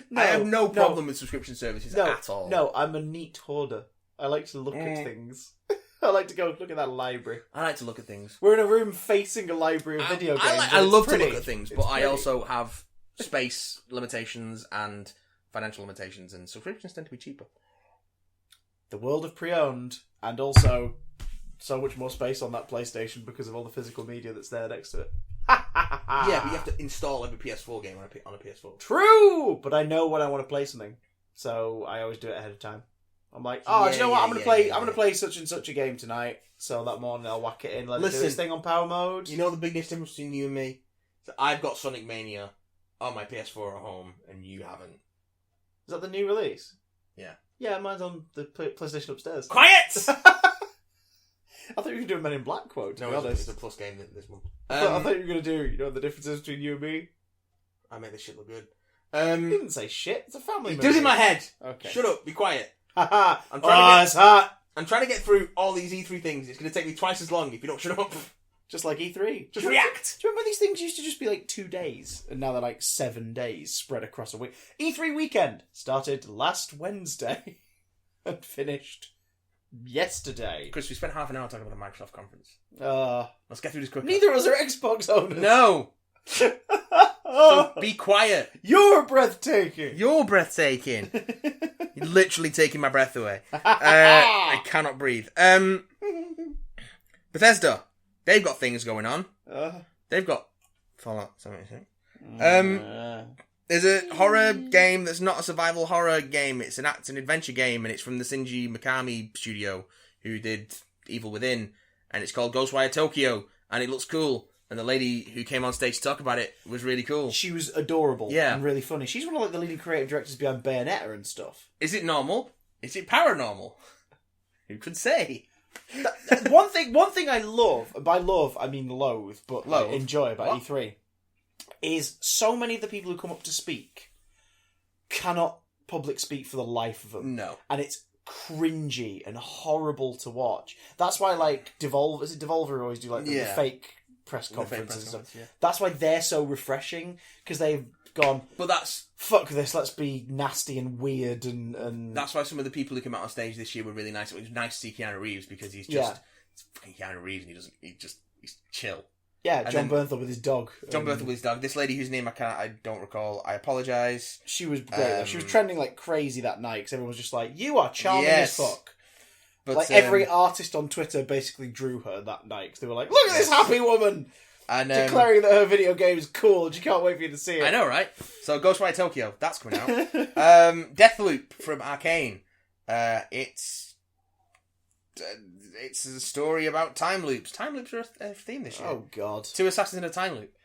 No, I have no problem with subscription services at all. No, I'm a neat hoarder. I like to look at things. I like to go look at that library. I like to look at things. We're in a room facing a library of video games. I and it's love pretty. to look at things, It's but I pretty. also have space limitations and financial limitations, and subscriptions tend to be cheaper. The world of pre-owned, and also so much more space on that PlayStation because of all the physical media that's there next to it. Yeah, but you have to install every PS4 game on a PS4. True! But I know when I want to play something. So I always do it ahead of time. I'm like, do you know what? I'm gonna play such and such a game tonight. So that morning I'll whack it in, let it do this thing on power mode. You know the biggest difference between you and me? So I've got Sonic Mania on my PS4 at home, and you haven't. Is that the new release? Yeah. Yeah, mine's on the PlayStation upstairs. Quiet! I thought you were doing Men in Black quote, to be No, honest. it's a plus game this month. I thought you were going to do, the differences between you and me? I made this shit look good. You didn't say shit. It's a family movie. It does in my head. Okay. Shut up. Be quiet. Haha. It's hot. I'm trying to get through all these E3 things. It's going to take me twice as long if you don't shut up. Just like E3. Just react. Do you remember these things used to just be like 2 days? And now they're like 7 days spread across a week. E3 weekend started last Wednesday and finished yesterday. Chris, we spent half an hour talking about the Microsoft conference. Let's get through this quickly. Neither of us are Xbox owners. No. So be quiet. You're breathtaking. You're breathtaking. You're literally taking my breath away. I cannot breathe. Bethesda. They've got things going on. They've got Fallout 76. There's a horror game that's not a survival horror game. It's an action adventure game, and it's from the Shinji Mikami studio who did Evil Within, and it's called Ghostwire Tokyo, and it looks cool. And the lady who came on stage to talk about it was really cool. She was adorable. Yeah. And really funny. She's one of like the leading creative directors behind Bayonetta and stuff. Is it normal? Is it paranormal? Who could say? One thing I love, and by love I mean loathe, but like, enjoy about E3, is so many of the people who come up to speak cannot public speak for the life of them. No. And it's cringy and horrible to watch. That's why like Devolver, is it Devolver who always do like the fake press conferences and stuff? Yeah. That's why they're so refreshing, because they've gone, but that's fuck this, let's be nasty and weird and that's why some of the people who came out on stage this year were really nice. It was nice to see Keanu Reeves because he's just it's fucking Keanu Reeves, and he's chill. Yeah, John Bernthal with his dog. John Bernthal with his dog. This lady whose name I don't recall. I apologise. She was great. Though. She was trending like crazy that night because everyone was just like, "You are charming as fuck." But like every artist on Twitter basically drew her that night because they were like, "Look at this happy woman." And, declaring that her video game is cool and she can't wait for you to see it. I know, right? So Ghostwire Tokyo, that's coming out. Deathloop from Arcane. It's a story about time loops. Time loops are a theme this year. Oh, God. 2 assassins in a time loop.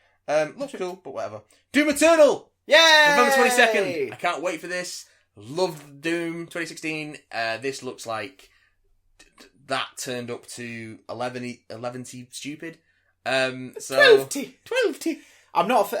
Looks cool, but whatever. Doom Eternal! Yay! November 22nd. I can't wait for this. Loved Doom 2016. This looks like that turned up to 11 stupid. 12T. I'm not an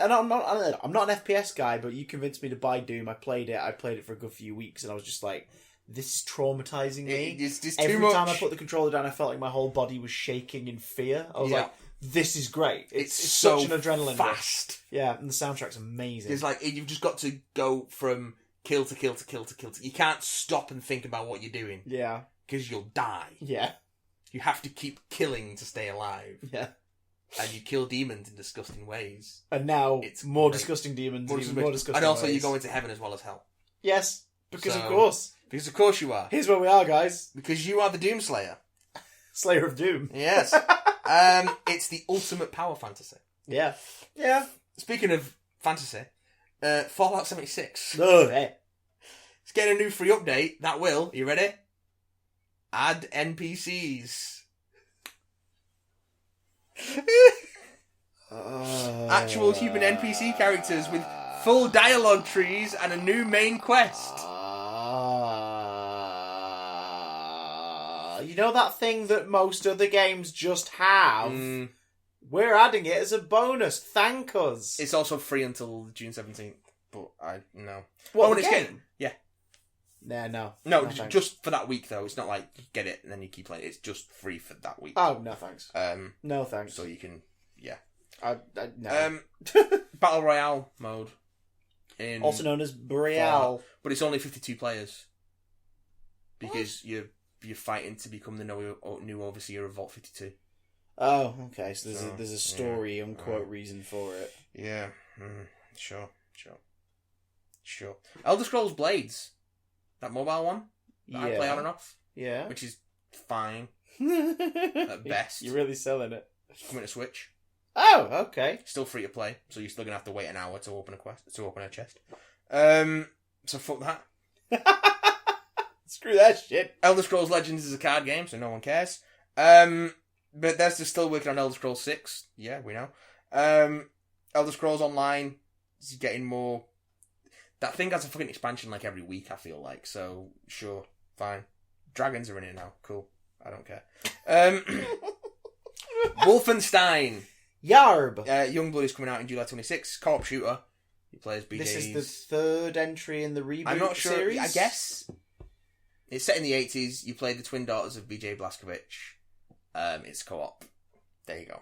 FPS guy, but you convinced me to buy Doom. I played it for a good few weeks, and I was just like, this is traumatizing me. It's too Every much. time I put the controller down, I felt like my whole body was shaking in fear. I was like, this is great. It's so such an adrenaline fast. rush. Yeah, and the soundtrack's amazing. It's like, you've just got to go from kill to kill to kill to kill to... You can't stop and think about what you're doing. Yeah. Because you'll die. Yeah. You have to keep killing to stay alive. Yeah. And you kill demons in disgusting ways. And now it's more disgusting demons, more disgusting and also ways. you go into heaven as well as hell. Yes, because of course. Because of course you are. Here's where we are, guys. Because you are the Doom Slayer. Slayer of Doom. Yes. It's the ultimate power fantasy. Yeah. Yeah. Speaking of fantasy, Fallout 76. Oh, hey. It's getting a new free update. That will, you ready? Add NPCs. Actual human NPC characters with full dialogue trees and a new main quest. You know that thing that most other games just have? We're adding it as a bonus. Thank us. It's also free until June 17th, but I no. What, the game? Yeah. No, just for that week though. It's not like you get it and then you keep playing it. It's just free for that week. Oh, no thanks. No thanks. So you can, no. Battle Royale mode. Also known as Boreal. But it's only 52 players. Because you're fighting to become the new overseer of Vault 52. Oh, okay. So there's a story, unquote, reason for it. Yeah. Sure. Elder Scrolls Blades. That mobile one that I play on and off. Yeah. Which is fine. At best. You're really selling it. Coming to Switch. Oh, okay. Still free to play, so you're still gonna have to wait an hour to open a chest. So fuck that. Screw that shit. Elder Scrolls Legends is a card game, so no one cares. But they're still working on Elder Scrolls 6. Yeah, we know. Elder Scrolls Online is getting more. That thing has a fucking expansion like every week, I feel like. So, sure, fine. Dragons are in it now. Cool. I don't care. Wolfenstein. Yarb. Youngblood is coming out in July 26th. Co-op shooter. You play as BJ's. This is the third entry in the reboot I'm not sure. series? I guess. It's set in the 80s. You play the twin daughters of BJ Blazkowicz. It's co-op. There you go.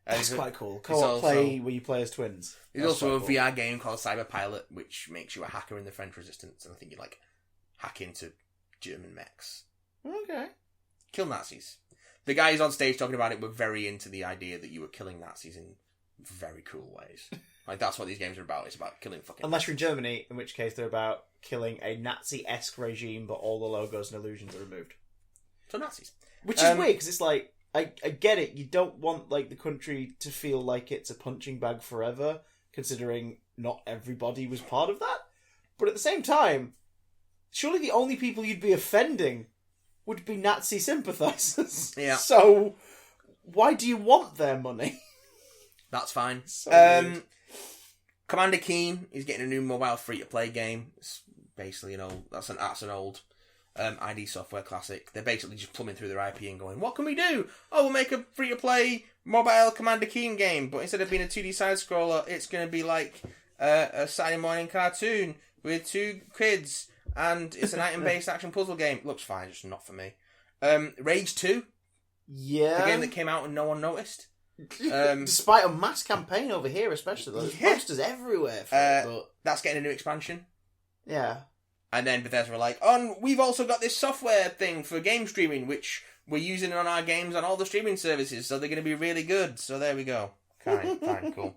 That's quite cool. Co-op play where you play as twins. There's also a VR game called Cyberpilot, which makes you a hacker in the French Resistance, and I think you hack into German mechs. Okay. Kill Nazis. The guys on stage talking about it were very into the idea that you were killing Nazis in very cool ways. That's what these games are about. It's about killing fucking Unless you're in Germany, in which case they're about killing a Nazi-esque regime, but all the logos and illusions are removed. So Nazis. Which is weird, because it's like, I get it, you don't want the country to feel like it's a punching bag forever, considering not everybody was part of that. But at the same time, surely the only people you'd be offending would be Nazi sympathisers. Yeah. So, why do you want their money? That's fine. So weird. Commander Keen is getting a new mobile free-to-play game. It's basically, that's an old ID Software classic. They're basically just plumbing through their IP and going, what can we do? Oh, we'll make a free-to-play mobile Commander Keen game, but instead of being a 2D side-scroller, it's going to be like a Saturday morning cartoon with two kids, and it's an item-based action puzzle game. It looks fine, just not for me. Rage 2? Yeah. The game that came out and no one noticed. Despite a mass campaign over here, especially, there's posters everywhere for it, but... That's getting a new expansion. Yeah. And then Bethesda were like, we've also got this software thing for game streaming, which we're using on our games on all the streaming services, so they're going to be really good. So there we go. Fine, cool.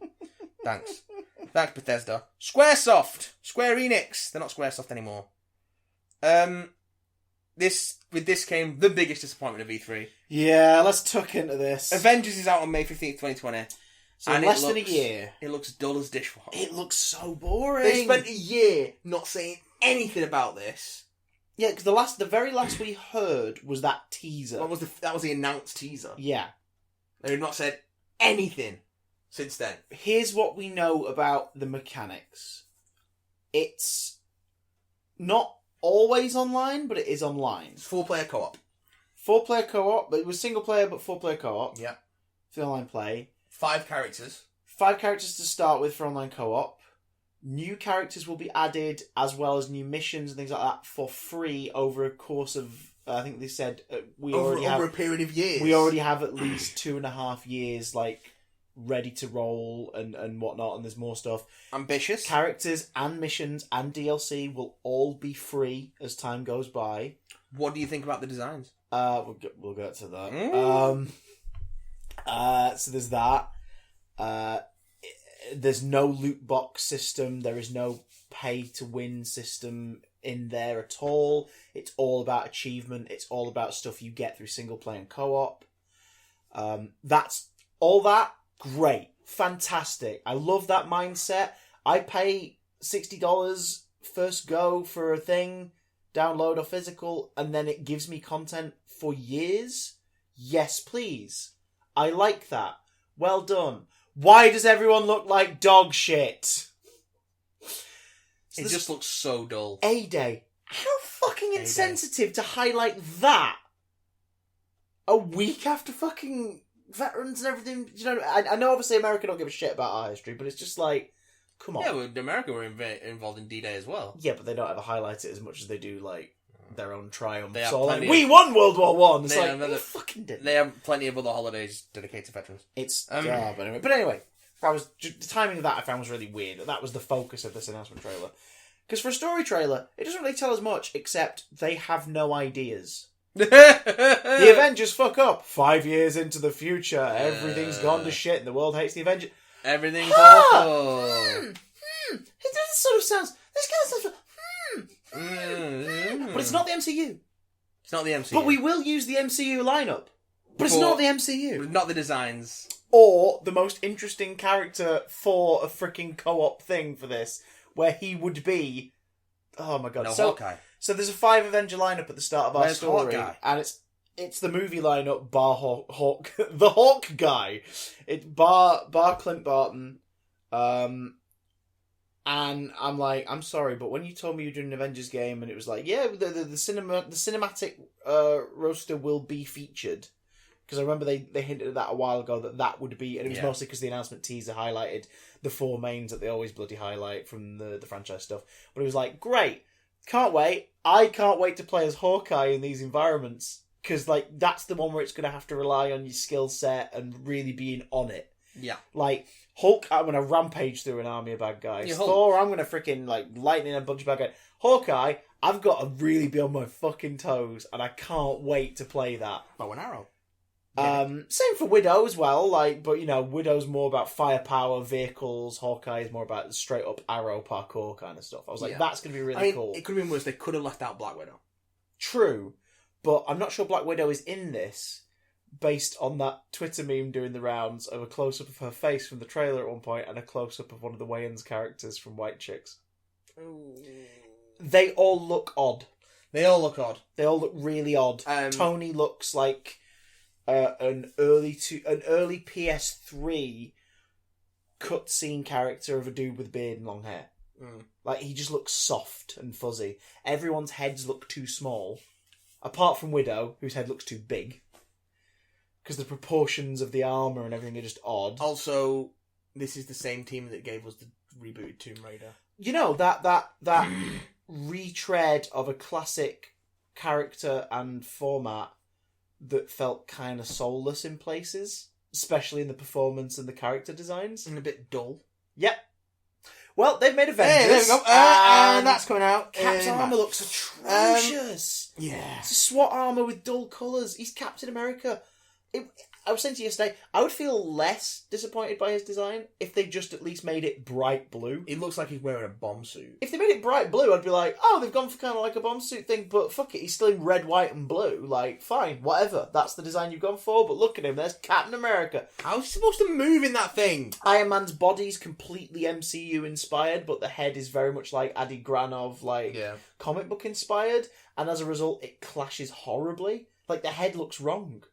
Thanks, Bethesda. Square Enix. They're not Squaresoft anymore. With this came the biggest disappointment of E3. Yeah, let's tuck into this. Avengers is out on May 15th, 2020. So in less than a year. It looks dull as dishwater. It looks so boring. They spent a year not saying anything about this. Yeah, because the very last we heard was that teaser. That was the announced teaser. Yeah. They have not said anything since then. Here's what we know about the mechanics. It's not always online, but it is online. It's 4-player co-op. 4-player co-op, but it was single player, but 4-player co-op. Yeah. For the online play. 5 characters. 5 characters to start with for online co-op. New characters will be added, as well as new missions and things like that, for free over a course of, I think they said, over a period of years. We already have at least 2.5 years, ready to roll and whatnot, and there's more stuff. Ambitious. Characters and missions and DLC will all be free as time goes by. What do you think about the designs? We'll get to that. So there's that. There's no loot box system. There is no pay to win system in there at all. It's all about achievement. It's all about stuff you get through single player and co-op. That's all that. Great. Fantastic. I love that mindset. I pay $60 first go for a thing, download or physical, and then it gives me content for years. Yes, please. I like that. Well done. Why does everyone look like dog shit? It just looks so dull. A-Day. How fucking insensitive to highlight that a week after fucking veterans and everything. I know obviously America don't give a shit about our history, but it's just come on. Yeah, well, America were involved in D-Day as well. Yeah, but they don't ever highlight it as much as they do, their own triumphs. They have we won World War One. It's they fucking did. They have plenty of other holidays dedicated to veterans. It's but anyway, the timing of that I found was really weird. That was the focus of this announcement trailer. Because for a story trailer, it doesn't really tell us much, except they have no ideas. The Avengers fuck up. 5 years into the future, everything's gone to shit, and the world hates the Avengers. Everything's awful. This sort of sounds. This kind of sounds. But it's not the MCU. It's not the MCU. But we will use the MCU lineup. But it's not the MCU. Not the designs. Or the most interesting character for a freaking co-op thing for this, where he would be... Oh my god. No, so, Hawkeye. So there's a 5 Avenger lineup at the start of our Where's story. Hawkeye? And it's the movie lineup bar Hawk... the Hawk guy. It's bar Clint Barton. And I'm like, I'm sorry, but when you told me you were doing an Avengers game and it was like, yeah, the cinematic roster will be featured. Because I remember they hinted at that a while ago that would be, and it was mostly because the announcement teaser highlighted the 4 mains that they always bloody highlight from the franchise stuff. But it was like, great, can't wait. I can't wait to play as Hawkeye in these environments. Because like that's the one where it's going to have to rely on your skill set and really being on it. Yeah. Like, Hulk, I'm going to rampage through an army of bad guys. Yeah, Thor, I'm going to freaking like lightning a bunch of bad guys. Hawkeye, I've got to really be on my fucking toes, and I can't wait to play that. Bow and arrow. Same for Widow as well, like, but you know, Widow's more about firepower, vehicles. Hawkeye is more about straight up arrow parkour kind of stuff. I was like, that's going to be really cool. It could have been worse. They could have left out Black Widow. True, but I'm not sure Black Widow is in this, based on that Twitter meme doing the rounds of a close up of her face from the trailer at one point and a close up of one of the Wayans characters from White Chicks. Ooh. They all look odd. They all look odd. They all look really odd. Tony looks like an early PS3 cutscene character of a dude with a beard and long hair. Like, he just looks soft and fuzzy. Everyone's heads look too small, apart from Widow, whose head looks too big, because the proportions of the armor and everything are just odd. Also, this is the same team that gave us the rebooted Tomb Raider. You know, that retread of a classic character and format that felt kind of soulless in places, especially in the performance and the character designs. And a bit dull. Yep. Well, they've made Avengers. Hey, there we go. And that's coming out. Cap's armour looks atrocious. Yeah. It's a SWAT armour with dull colours. He's Captain America. I was saying to you yesterday, I would feel less disappointed by his design if they just at least made it bright blue. It looks like he's wearing a bomb suit. If they made it bright blue, I'd be like, oh, they've gone for kind of like a bomb suit thing, but fuck it, he's still in red, white, and blue. Like, fine, whatever. That's the design you've gone for, but look at him, there's Captain America. How's he supposed to move in that thing? Iron Man's body's completely MCU inspired, but the head is very much like Adi Granov, comic book inspired, and as a result, it clashes horribly. Like, the head looks wrong.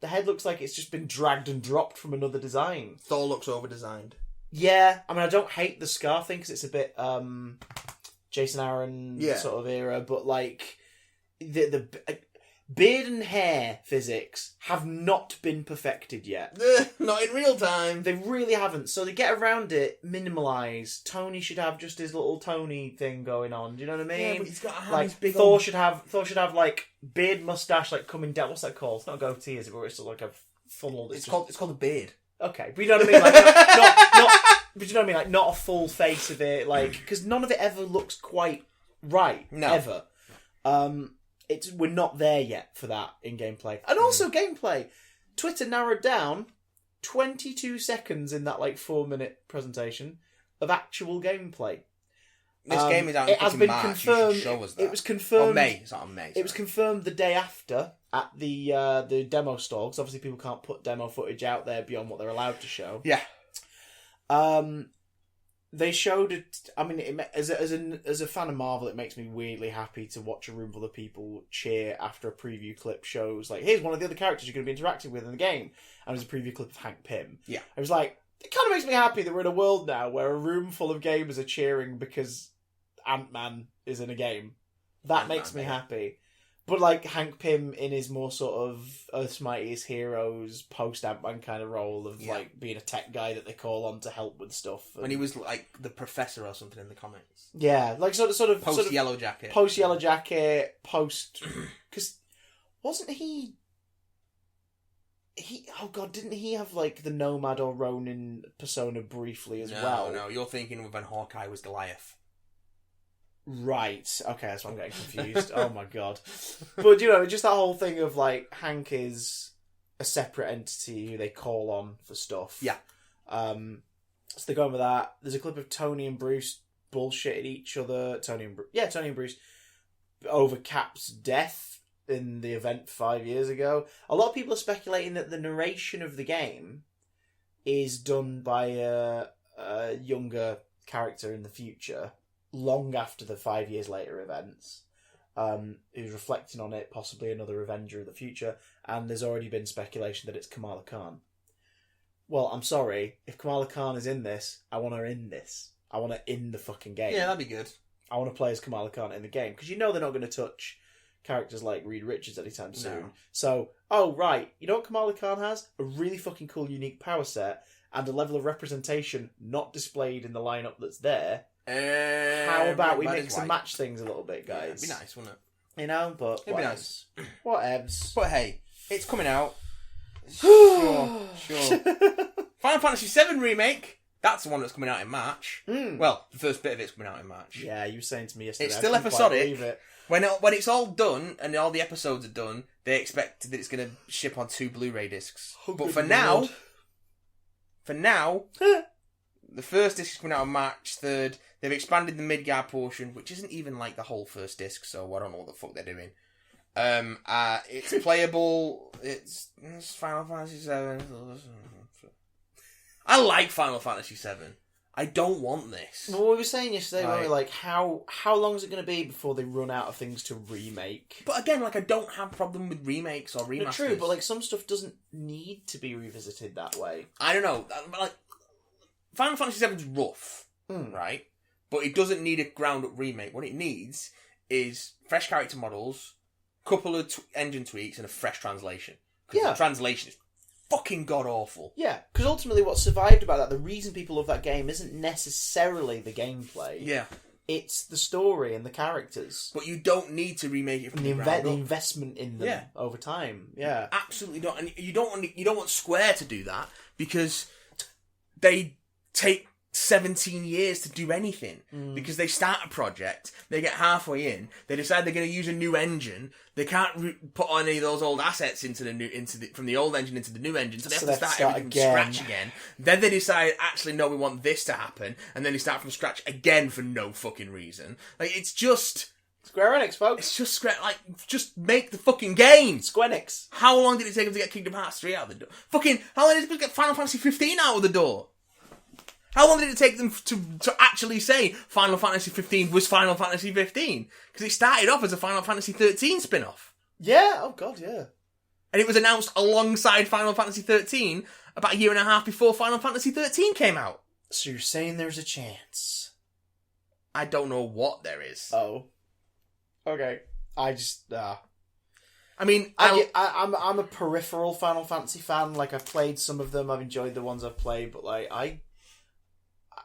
The head looks like it's just been dragged and dropped from another design. Thor looks over-designed. Yeah, I mean, I don't hate the scar thing because it's a bit Jason Aaron sort of era, but like the beard and hair physics have not been perfected yet. Not in real time. They really haven't. So to get around it, minimalise. Tony should have just his little Tony thing going on. Do you know what I mean? Yeah, but he's got to have like his big Thor old... should have like beard mustache like coming down. What's that called? It's not a goatee, is it? Where it's sort of like a funnel. It's called a beard. Okay, but you know what I mean. Like not but you know what I mean. Like not a full face of it. Like because none of it ever looks quite right. No. Ever. We're not there yet for that in gameplay. And also gameplay. Twitter narrowed down 22 seconds in that 4-minute presentation of actual gameplay. This game is out in March. Confirmed. You should show us that. It was confirmed. May. It's not on May. Sorry. It was confirmed the day after at the demo stall, because obviously people can't put demo footage out there beyond what they're allowed to show. Yeah. They showed it. I mean, as a fan of Marvel, it makes me weirdly happy to watch a room full of people cheer after a preview clip shows here's one of the other characters you're going to be interacting with in the game, and there's a preview clip of Hank Pym. Yeah, I was like, it kind of makes me happy that we're in a world now where a room full of gamers are cheering because AntMan is in a game. That makes me happy. But Hank Pym in his more sort of Earth's Mightiest Heroes post AntMan kind of role of being a tech guy that they call on to help with stuff. When he was the professor or something in the comics. Yeah, sort of post Yellow Jacket. Post Yellow Jacket, post because wasn't he? Didn't he have the Nomad or Ronin persona briefly as well? No, you're thinking of when Hawkeye was Goliath. Right. Okay, that's why I'm getting confused. Oh my god. But just that whole thing of Hank is a separate entity who they call on for stuff. Yeah. So they're going with that. There's a clip of Tony and Bruce bullshitting each other. Tony and Bruce over Cap's death in the event 5 years ago. A lot of people are speculating that the narration of the game is done by a younger character in the future, long after the 5 years later events, who's reflecting on it, possibly another Avenger of the future, and there's already been speculation that it's Kamala Khan. Well, I'm sorry, if Kamala Khan is in this, I want her in this. I want her in the fucking game. Yeah, that'd be good. I want to play as Kamala Khan in the game, because you know they're not going to touch characters like Reed Richards anytime soon. No. So, oh right, you know what Kamala Khan has? A really fucking cool, unique power set, and a level of representation not displayed in the lineup that's there. How about we mix and match things a little bit, guys? Yeah, it'd be nice, wouldn't it? You know, but It'd be nice. Whatevs. But hey, it's coming out. Sure. Final Fantasy VII Remake. That's the one that's coming out in March. Well, the first bit of it's coming out in March. Yeah, you were saying to me yesterday. It's still episodic. When it's all done and all the episodes are done, they expect that it's going to ship on 2 Blu-ray discs. But for now, the first disc is coming out on March 3rd. They've expanded the Midgar portion, which isn't even like the whole first disc, so I don't know what the fuck they're doing. It's playable. It's Final Fantasy VII. I like Final Fantasy VII. I don't want this. Well, we were saying yesterday, weren't we, like, how long is it going to be before they run out of things to remake? But again, like, I don't have a problem with remakes or remasters. No, true, but like some stuff doesn't need to be revisited that way. I don't know. Like, Final Fantasy VII's rough, right? But it doesn't need a ground-up remake. What it needs is fresh character models, couple of engine tweaks, and a fresh translation. Because the translation is fucking god-awful. Yeah, because ultimately what survived about that, the reason people love that game isn't necessarily the gameplay. Yeah. It's the story and the characters. But you don't need to remake it from the ground up. The investment in them over time. Yeah. Absolutely not. And you don't want Square to do that, because they take 17 years to do anything, because they start a project, they get halfway in, they decide they're going to use a new engine, they can't put any of those old assets from the old engine into the new engine, so they have to start everything from scratch again. Then they decide, actually, no, we want this to happen, and then they start from scratch again for no fucking reason. Like, it's just Square Enix, folks. It's just Square, like, just make the fucking game. Square Enix. How long did it take them to get Kingdom Hearts 3 out of the door? How long did it take to get Final Fantasy 15 out of the door? How long did it take them to actually say Final Fantasy 15 was Final Fantasy 15? Because it started off as a Final Fantasy 13 spin-off. Yeah, oh god, yeah. And it was announced alongside Final Fantasy 13 about a year and a half before Final Fantasy 13 came out. So you're saying there's a chance? I don't know what there is. Oh. Okay. I just, I mean, I'm a peripheral Final Fantasy fan. Like, I've played some of them, I've enjoyed the ones I've played, but like,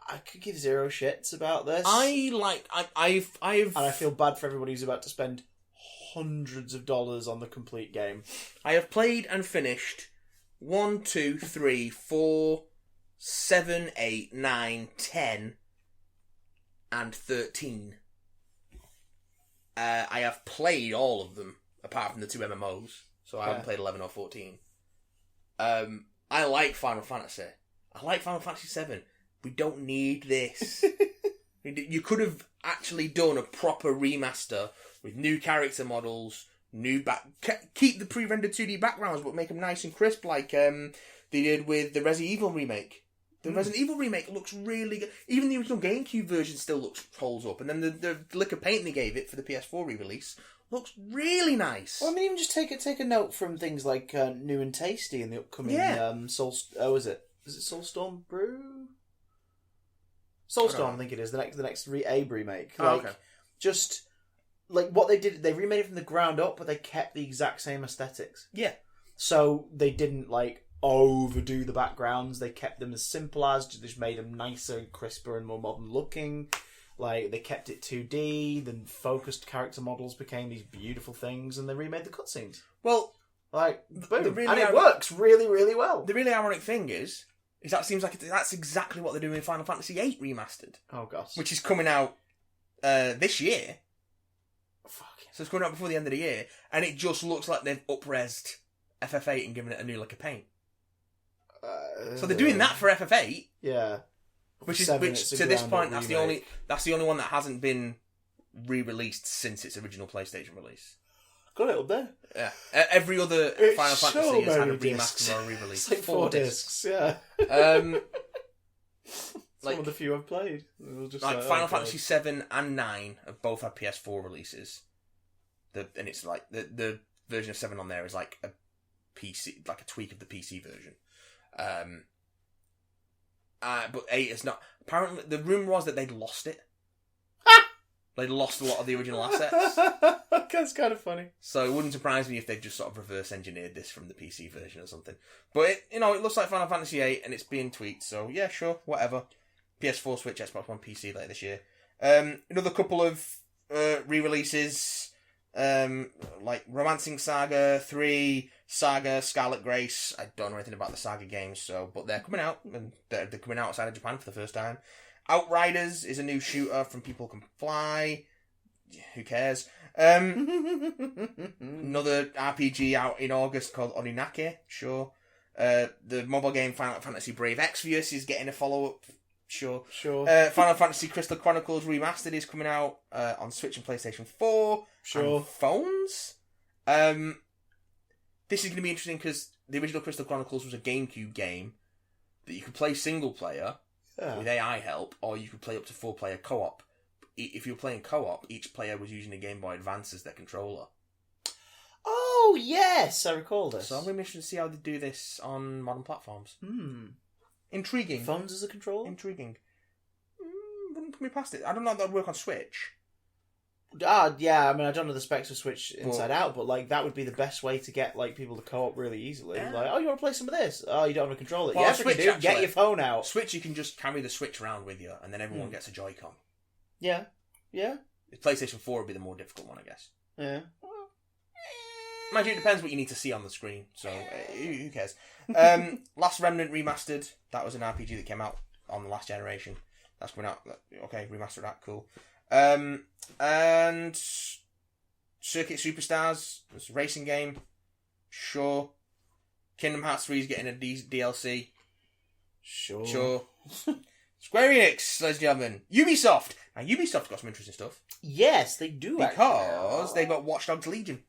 I could give zero shits about this. I've and I feel bad for everybody who's about to spend hundreds of dollars on the complete game. I have played and finished 1, 2, 3, 4, 7, 8, 9, 10, and 13. I have played all of them, apart from the 2 MMOs, so I haven't played 11 or 14. I like Final Fantasy. I like Final Fantasy 7. We don't need this. You could have actually done a proper remaster with new character models, keep the pre-rendered 2D backgrounds, but make them nice and crisp, like they did with the Resident Evil remake. The Resident Evil remake looks really good. Even the original GameCube version still holds up. And then the lick of paint they gave it for the PS4 re-release looks really nice. Well, I mean, even just take a note from things like New and Tasty in the upcoming is it Soulstorm Brew? Soulstorm, I think it is the next Abe remake. Just like what they did, they remade it from the ground up, but they kept the exact same aesthetics. Yeah. So they didn't like overdo the backgrounds. They kept them as simple as, just made them nicer and crisper and more modern looking. Like, they kept it 2D, then focused character models became these beautiful things, and they remade the cutscenes. Well, like, boom. And it works really, really well. The really ironic thing is that seems like that's exactly what they're doing in Final Fantasy VIII Remastered. Oh, gosh. Which is coming out this year. Fuck. So it's coming out before the end of the year, and it just looks like they've up-resed FF8 and given it a new lick of paint. So they're doing that for FF8. Yeah. Which to this point, that's the only one that hasn't been re-released since its original PlayStation release. Got it up there. Yeah. Every other It's Final so Fantasy has had a many remaster discs. or a re-release. It's like 4 discs, yeah. It's Like, one of the few I've played. like Final Fantasy VII and 9 have both had PS4 releases. And it's like the version of 7 on there is like a PC, like a tweak of the PC version. But 8 is not. Apparently, the rumor was that they'd lost it. They'd lost a lot of the original assets. That's kind of funny. So it wouldn't surprise me if they just sort of reverse engineered this from the PC version or something. But it looks like Final Fantasy VIII and it's being tweaked. So yeah, sure, whatever. PS4, Switch, Xbox One, PC later this year. Another couple of re-releases, like Romancing Saga 3, Saga Scarlet Grace. I don't know anything about the Saga games, but they're coming out, and they're coming out outside of Japan for the first time. Outriders is a new shooter from People Can Fly. Who cares? Another RPG out in August called Oninake. Sure. The mobile game Final Fantasy Brave Exvius is getting a follow-up. Sure. Final Fantasy Crystal Chronicles Remastered is coming out on Switch and PlayStation 4. Sure. And phones. This is going to be interesting because the original Crystal Chronicles was a GameCube game that you could play single player with AI help, or you could play up to 4-player co-op. If you were playing co-op, each player was using a Game Boy Advance as their controller. Oh, yes, I recall this. So I'm going to be interested to see how they do this on modern platforms. Intriguing. Phones as a controller? Intriguing. Wouldn't put me past it. I don't know if that would work on Switch. Yeah, I mean, I don't know the specs of Switch inside out, but like that would be the best way to get like people to co-op really easily. Yeah. Like, oh, you want to play some of this? Oh, you don't have a controller. Well, Yeah, Switch, Switch, do. actually. Get your phone out. Switch, you can just carry the Switch around with you, and then everyone gets a Joy-Con. Yeah. PlayStation 4 would be the more difficult one, I guess. Yeah. Mind you, it depends what you need to see on the screen, so who cares? Last Remnant Remastered, that was an RPG that came out on the last generation. That's coming out. Okay, remaster that, cool. And Circuit Superstars, it's a racing game. Sure. Kingdom Hearts 3 is getting a DLC. Sure. Square Enix, ladies and gentlemen. Ubisoft. Now, Ubisoft got some interesting stuff. Yes, they do, Because they've got Watch Dogs Legion.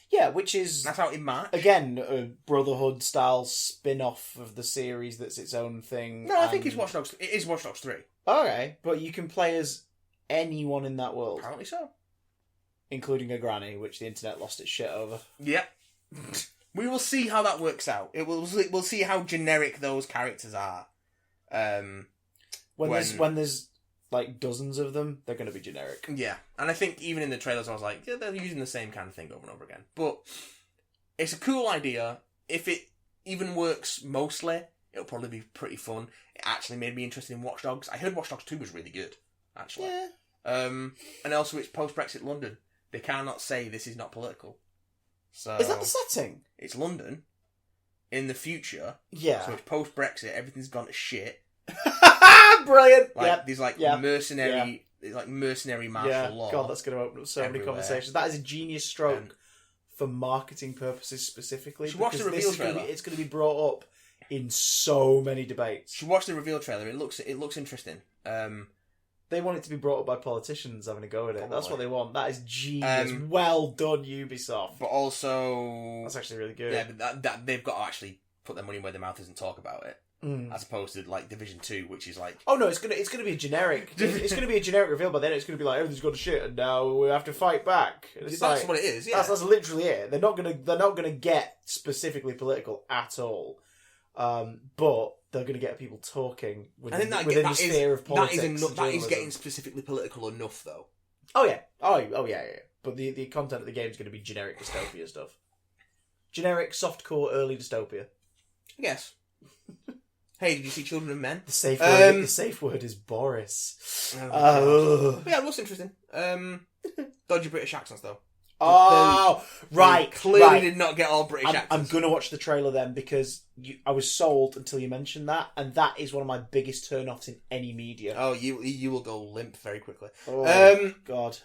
Yeah, which is... That's out in March. Again, a Brotherhood-style spin-off of the series that's its own thing. No, I think it's Watch Dogs. It is Watch Dogs 3. Okay, but you can play as anyone in that world. Apparently so. Including a granny, which the internet lost its shit over. Yep. We will see how that works out. We'll see how generic those characters are. When there's like dozens of them, they're going to be generic. Yeah, and I think even in the trailers I was like, yeah, they're using the same kind of thing over and over again. But it's a cool idea. If it even works mostly, it'll probably be pretty fun. It actually made me interested in Watch Dogs. I heard Watch Dogs 2 was really good, actually. Yeah. And also it's post-Brexit London. They cannot say this is not political. So Is that the setting? It's London in the future. Yeah. So it's post-Brexit, everything's gone to shit. Brilliant. Like these mercenary martial law. God, that's going to open up so many conversations. That is a genius stroke for marketing purposes specifically. Should watch the reveal trailer. It's going to be brought up in so many debates. Should watch the reveal trailer. It looks interesting. They want it to be brought up by politicians having a go at it. Probably. That's what they want. That is genius. Well done, Ubisoft. But also, that's actually really good. Yeah, but that they've got to actually put their money where their mouth is and talk about it. As opposed to like Division 2, which is like, oh no, it's gonna be a generic. It's gonna be a generic reveal, but then it's gonna be like everything's gone to shit, and now we have to fight back. That's what it is. Yeah, that's literally it. They're not gonna get specifically political at all, but they're gonna get people talking within the sphere of politics. That is getting specifically political enough, though. Oh yeah, oh yeah. But the content of the game is gonna be generic dystopia stuff. Generic softcore early dystopia. I guess. Hey, did you see Children of Men? The safe word is Boris. Yeah, it looks interesting. Dodgy British accents, though. Right. Clearly did not get all British accents. I'm going to watch the trailer then, because I was sold until you mentioned that, and that is one of my biggest turn-offs in any media. Oh, you will go limp very quickly. Oh, God.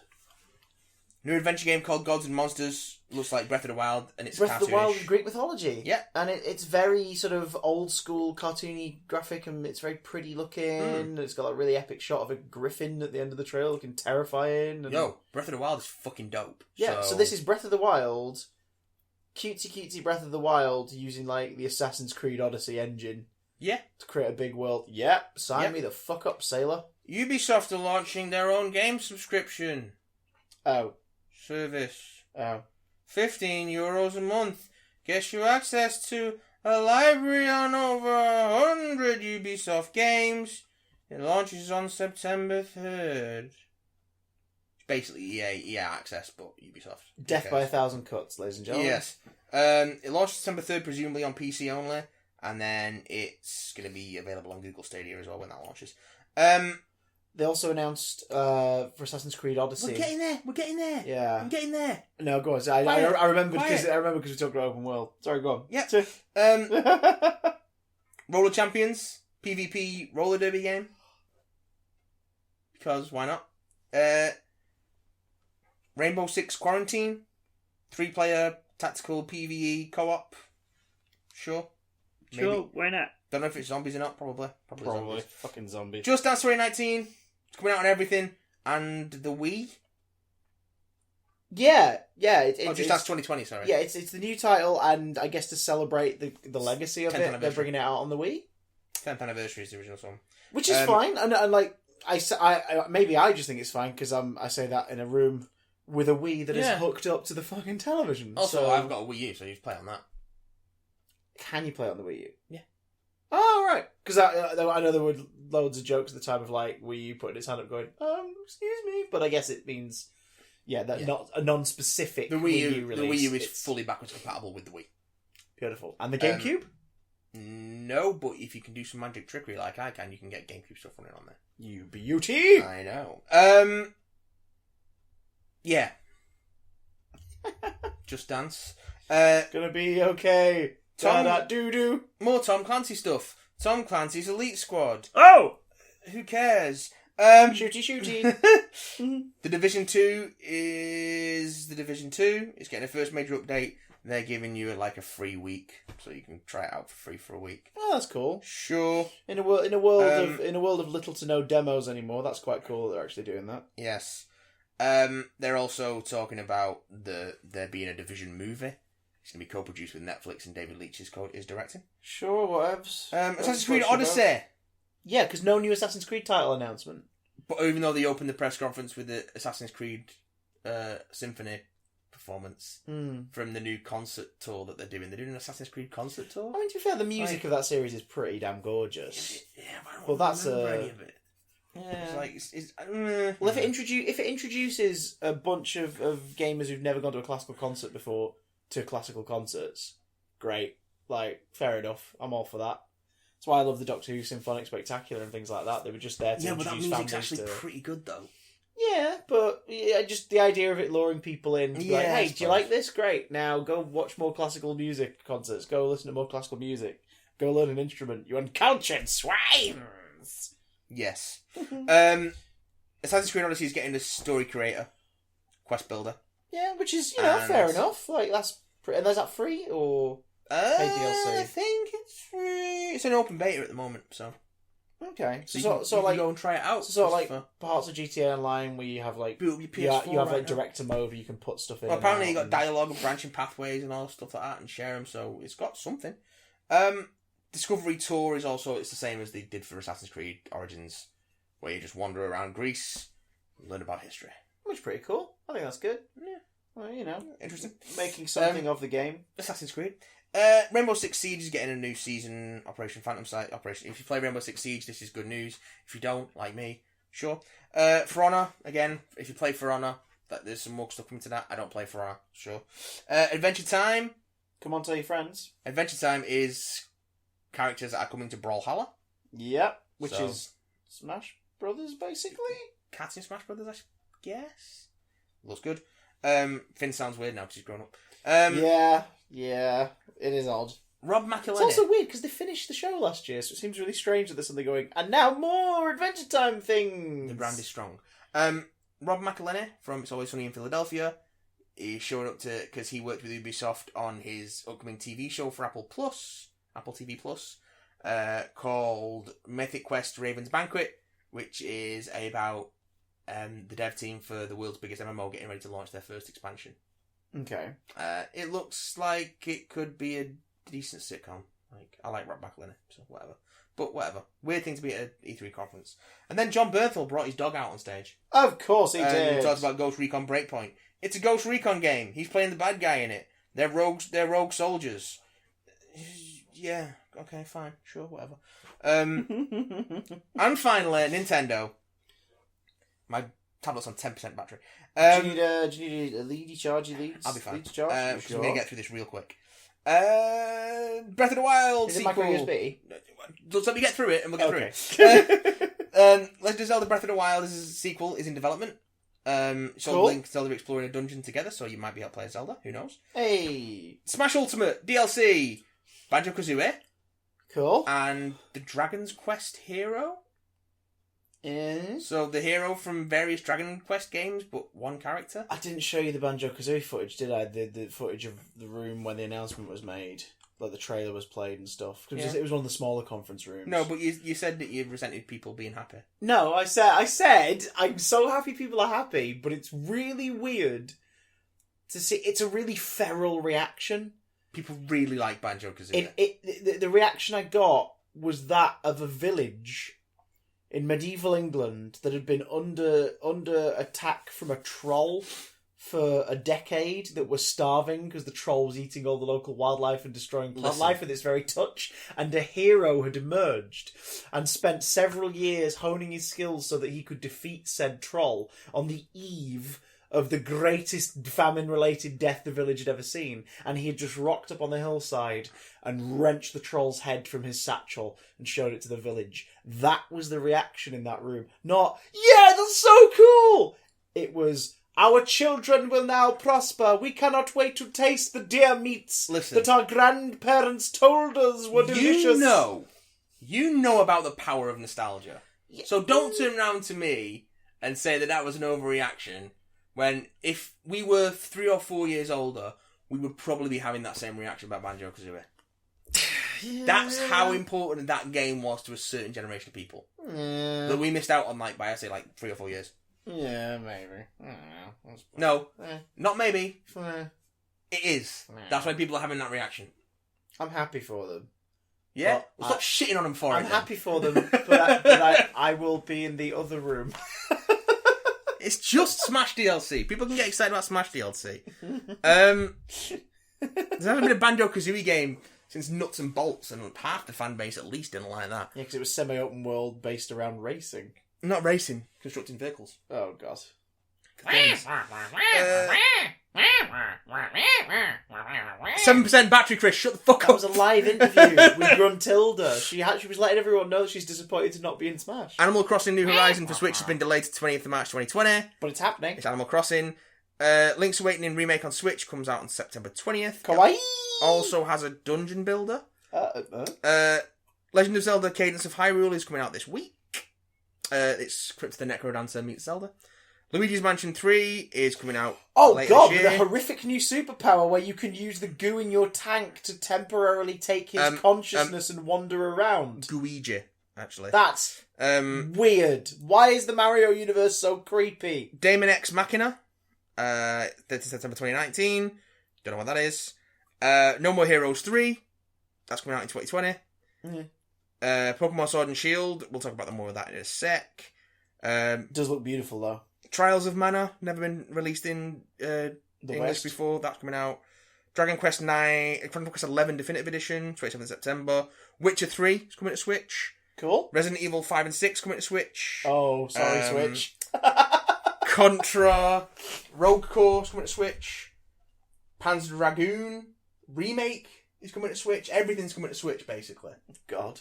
New adventure game called Gods and Monsters. Looks like Breath of the Wild, and it's Breath of the Wild with Greek mythology. Yeah. And it's very sort of old school cartoony graphic, and it's very pretty looking. It's got a really epic shot of a griffin at the end of the trail looking terrifying. And... Yo, Breath of the Wild is fucking dope. Yeah, so this is Breath of the Wild, cutesy Breath of the Wild, using like the Assassin's Creed Odyssey engine. Yeah. To create a big world. Yep, sign me the fuck up, sailor. Ubisoft are launching their own game subscription Oh. service. Oh. €15 a month gets you access to a library on over 100 Ubisoft games. It launches on September 3rd. It's basically EA access, but Ubisoft. Death by 1,000 cuts, ladies and gentlemen. Yes. It launches September 3rd, presumably on PC only, and then it's going to be available on Google Stadia as well when that launches. They also announced for Assassin's Creed Odyssey. We're getting there. Yeah. I'm getting there. No, go on. I remember because we talked about open world. Sorry, go on. Yeah. Roller Champions PvP roller derby game. Because why not? Rainbow Six Quarantine, 3-player tactical PvE co-op. Sure. Sure, why not? Don't know if it's zombies or not. Probably. Zombies. Fucking zombies. Just Dance 2019. It's coming out on everything. And the Wii. Yeah. Just Dance 2020, sorry. Yeah, it's the new title, and I guess to celebrate the legacy of 10th it, anniversary. they're bringing it out on the Wii. 10th anniversary is the original song. Which is fine, and like, I maybe I just think it's fine, because I say that in a room with a Wii that is hooked up to the fucking television. Also, so... I've got a Wii U, so you can play on that. Can you play on the Wii U? Yeah. Oh, right. Because I know there were loads of jokes at the time of, like, Wii U putting its hand up going, excuse me. But I guess it means, not a non-specific the Wii U release. The Wii U is fully backwards compatible with the Wii. Beautiful. And the GameCube? No, but if you can do some magic trickery like I can, you can get GameCube stuff running on there. You beauty! I know. Yeah. Just Dance. Gonna be okay. Tom... Doo-doo. More Tom Clancy stuff. Tom Clancy's Elite Squad. Oh! Who cares? Shooty. The Division 2 is The Division 2. It's getting a first major update. They're giving you like a free week, so you can try it out for free for a week. Oh, that's cool. Sure. In a world of little to no demos anymore, that's quite cool that they're actually doing that. Yes. They're also talking about there being a Division movie. It's going to be co-produced with Netflix, and David Leitch is directing. Sure, whatevs. Assassin's Creed Odyssey. Yeah, because no new Assassin's Creed title announcement. But even though they opened the press conference with the Assassin's Creed Symphony performance from the new concert tour that they're doing an Assassin's Creed concert tour. I mean, to be fair, the music of that series is pretty damn gorgeous. Yeah, but I don't remember any of it. Yeah. It's well, if it introduces a bunch of gamers who've never gone to a classical concert before to classical concerts, great. Like, fair enough. I'm all for that. That's why I love the Doctor Who Symphonic Spectacular and things like that. They were just there to introduce families. Yeah, but that music's actually pretty good, though. Yeah, but just the idea of it luring people in. To be like, hey, do you like this? Great. Now go watch more classical music concerts. Go listen to more classical music. Go learn an instrument. You unconscious swines. Yes. Assassin's Creed Odyssey is getting the story creator, quest builder. Yeah, which is fair enough. Like that's and is that free or paid DLC? I think it's free. It's an open beta at the moment, so okay. So you can go and try it out. So like parts of GTA Online where you have like boot up your PS4 you have like director mode where you can put stuff in. Well, apparently you got dialogue and branching pathways and all stuff like that and share them, so it's got something. Discovery Tour is also it's the same as they did for Assassin's Creed Origins, where you just wander around Greece and learn about history. Which is pretty cool. I think that's good. Yeah. Well, interesting. Making something of the game. Assassin's Creed. Rainbow Six Siege is getting a new season. Operation Phantom Sight. If you play Rainbow Six Siege, this is good news. If you don't, like me, sure. For Honor, again, if you play For Honor, there's some more stuff coming to that. I don't play For Honor, sure. Adventure Time. Come on, tell your friends. Adventure Time is characters that are coming to Brawlhalla. Yep, which is Smash Brothers, basically. Cats in Smash Brothers, I guess. Looks good. Finn sounds weird now because he's grown up. Yeah, it is odd. Rob McElhenney. It's also weird because they finished the show last year, so it seems really strange that there's something going, and now more Adventure Time things. The brand is strong. Rob McElhenney from It's Always Sunny in Philadelphia is showing up because he worked with Ubisoft on his upcoming TV show for Apple TV Plus, called Mythic Quest Raven's Banquet, which is about the dev team for the world's biggest MMO getting ready to launch their first expansion. Okay. It looks like it could be a decent sitcom. Like, I like Rob McElhenney, so whatever. But whatever. Weird thing to be at an E3 conference. And then John Bernthal brought his dog out on stage. Of course he did. He talks about Ghost Recon Breakpoint. It's a Ghost Recon game. He's playing the bad guy in it. They're rogue soldiers. Yeah, okay, fine. Sure, whatever. And finally, Nintendo. My tablet's on 10% battery. Do you need a leady charge? I'll be fine. Lead charge? I'm Sure. going to get through this real quick. Breath of the Wild Is it sequel. micro USB? Just let me get through it, and we'll get Okay. through it. Legend of Zelda Breath of the Wild is a sequel, is in development. So Cool. Link and Zelda are exploring a dungeon together, so you might be able to play as Zelda. Who knows? Hey. Smash Ultimate DLC, Banjo-Kazooie, Cool. and the Dragon's Quest hero. Is... So the hero from various Dragon Quest games, but one character. I didn't show you the Banjo-Kazooie footage, did I? The footage of the room when the announcement was made. Like the trailer was played and stuff. It was one of the smaller conference rooms. No, but you said that you resented people being happy. No, I said I'm so happy people are happy, but it's really weird to see. It's a really feral reaction. People really like Banjo-Kazooie. The reaction I got was that of a village in medieval England that had been under attack from a troll for a decade, that was starving because the troll was eating all the local wildlife and destroying plant life with its very touch, and a hero had emerged and spent several years honing his skills so that he could defeat said troll on the eve of the greatest famine-related death the village had ever seen, and he had just rocked up on the hillside and wrenched the troll's head from his satchel and showed it to the village. That was the reaction in that room. Not, yeah, that's so cool! It was, our children will now prosper. We cannot wait to taste the deer meats that our grandparents told us were delicious. You know about the power of nostalgia. Yeah. So don't turn around to me and say that was an overreaction, when if we were 3 or 4 years older, we would probably be having that same reaction about Banjo-Kazooie. Yeah. That's how important that game was to a certain generation of people. Yeah. That we missed out on, by, I say, 3 or 4 years. Yeah, maybe. I don't know. No, not maybe. It is. Yeah. That's why people are having that reaction. I'm happy for them. Yeah? Well, stop shitting on them for it. I'm happy for them, but I will be in the other room. It's just Smash DLC. People can get excited about Smash DLC. There hasn't been a Banjo-Kazooie game since Nuts and Bolts, and half the fan base at least didn't like that. Yeah, because it was semi-open world based around racing. Not racing, constructing vehicles. Oh, God. 7% battery, Chris. Shut the fuck up. That was a live interview with Gruntilda. She was letting everyone know she's disappointed to not be in Smash. Animal Crossing New Horizons for Switch has been delayed to 20th of March 2020. But it's happening. It's Animal Crossing. Link's Awakening Remake on Switch comes out on September 20th. Kawaii! Also has a dungeon builder. Legend of Zelda Cadence of Hyrule is coming out this week. It's Crypt of the Necrodancer meets Zelda. Luigi's Mansion 3 is coming out later this year. The horrific new superpower where you can use the goo in your tank to temporarily take his consciousness and wander around. Gooigi, actually. That's weird. Why is the Mario universe so creepy? Daemon X Machina, 30th September 2019. Don't know what that is. No More Heroes 3. That's coming out in 2020. Mm-hmm. Pokemon Sword and Shield. We'll talk about more of that in a sec. It does look beautiful, though. Trials of Mana, never been released in English before. That's coming out. Dragon Quest 11 Definitive Edition, 27th September. Witcher 3 is coming to Switch. Cool. Resident Evil 5 and 6 coming to Switch. Oh, sorry, Switch. Contra, Rogue Core is coming to Switch. Panzer Dragoon Remake is coming to Switch. Everything's coming to Switch, basically. God.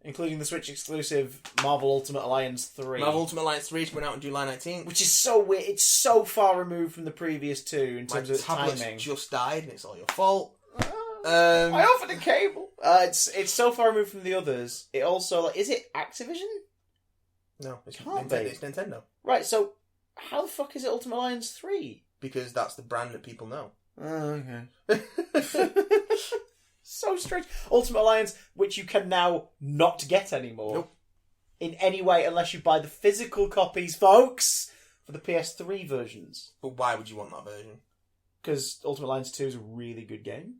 Including the Switch exclusive Marvel Ultimate Alliance 3. Marvel Ultimate Alliance 3 is coming out on July 19th. Which is so weird. It's so far removed from the previous two in terms of tablet's timing. Just died and it's all your fault. I offered a cable. It's so far removed from the others. It also, is it Activision? No, it's Can't Nintendo. be. It's Nintendo. Right, so how the fuck is it Ultimate Alliance 3? Because that's the brand that people know. Oh, okay. So strange. Ultimate Alliance, which you can now not get anymore. Nope. In any way, unless you buy the physical copies, folks, for the PS3 versions. But why would you want that version? Because Ultimate Alliance 2 is a really good game.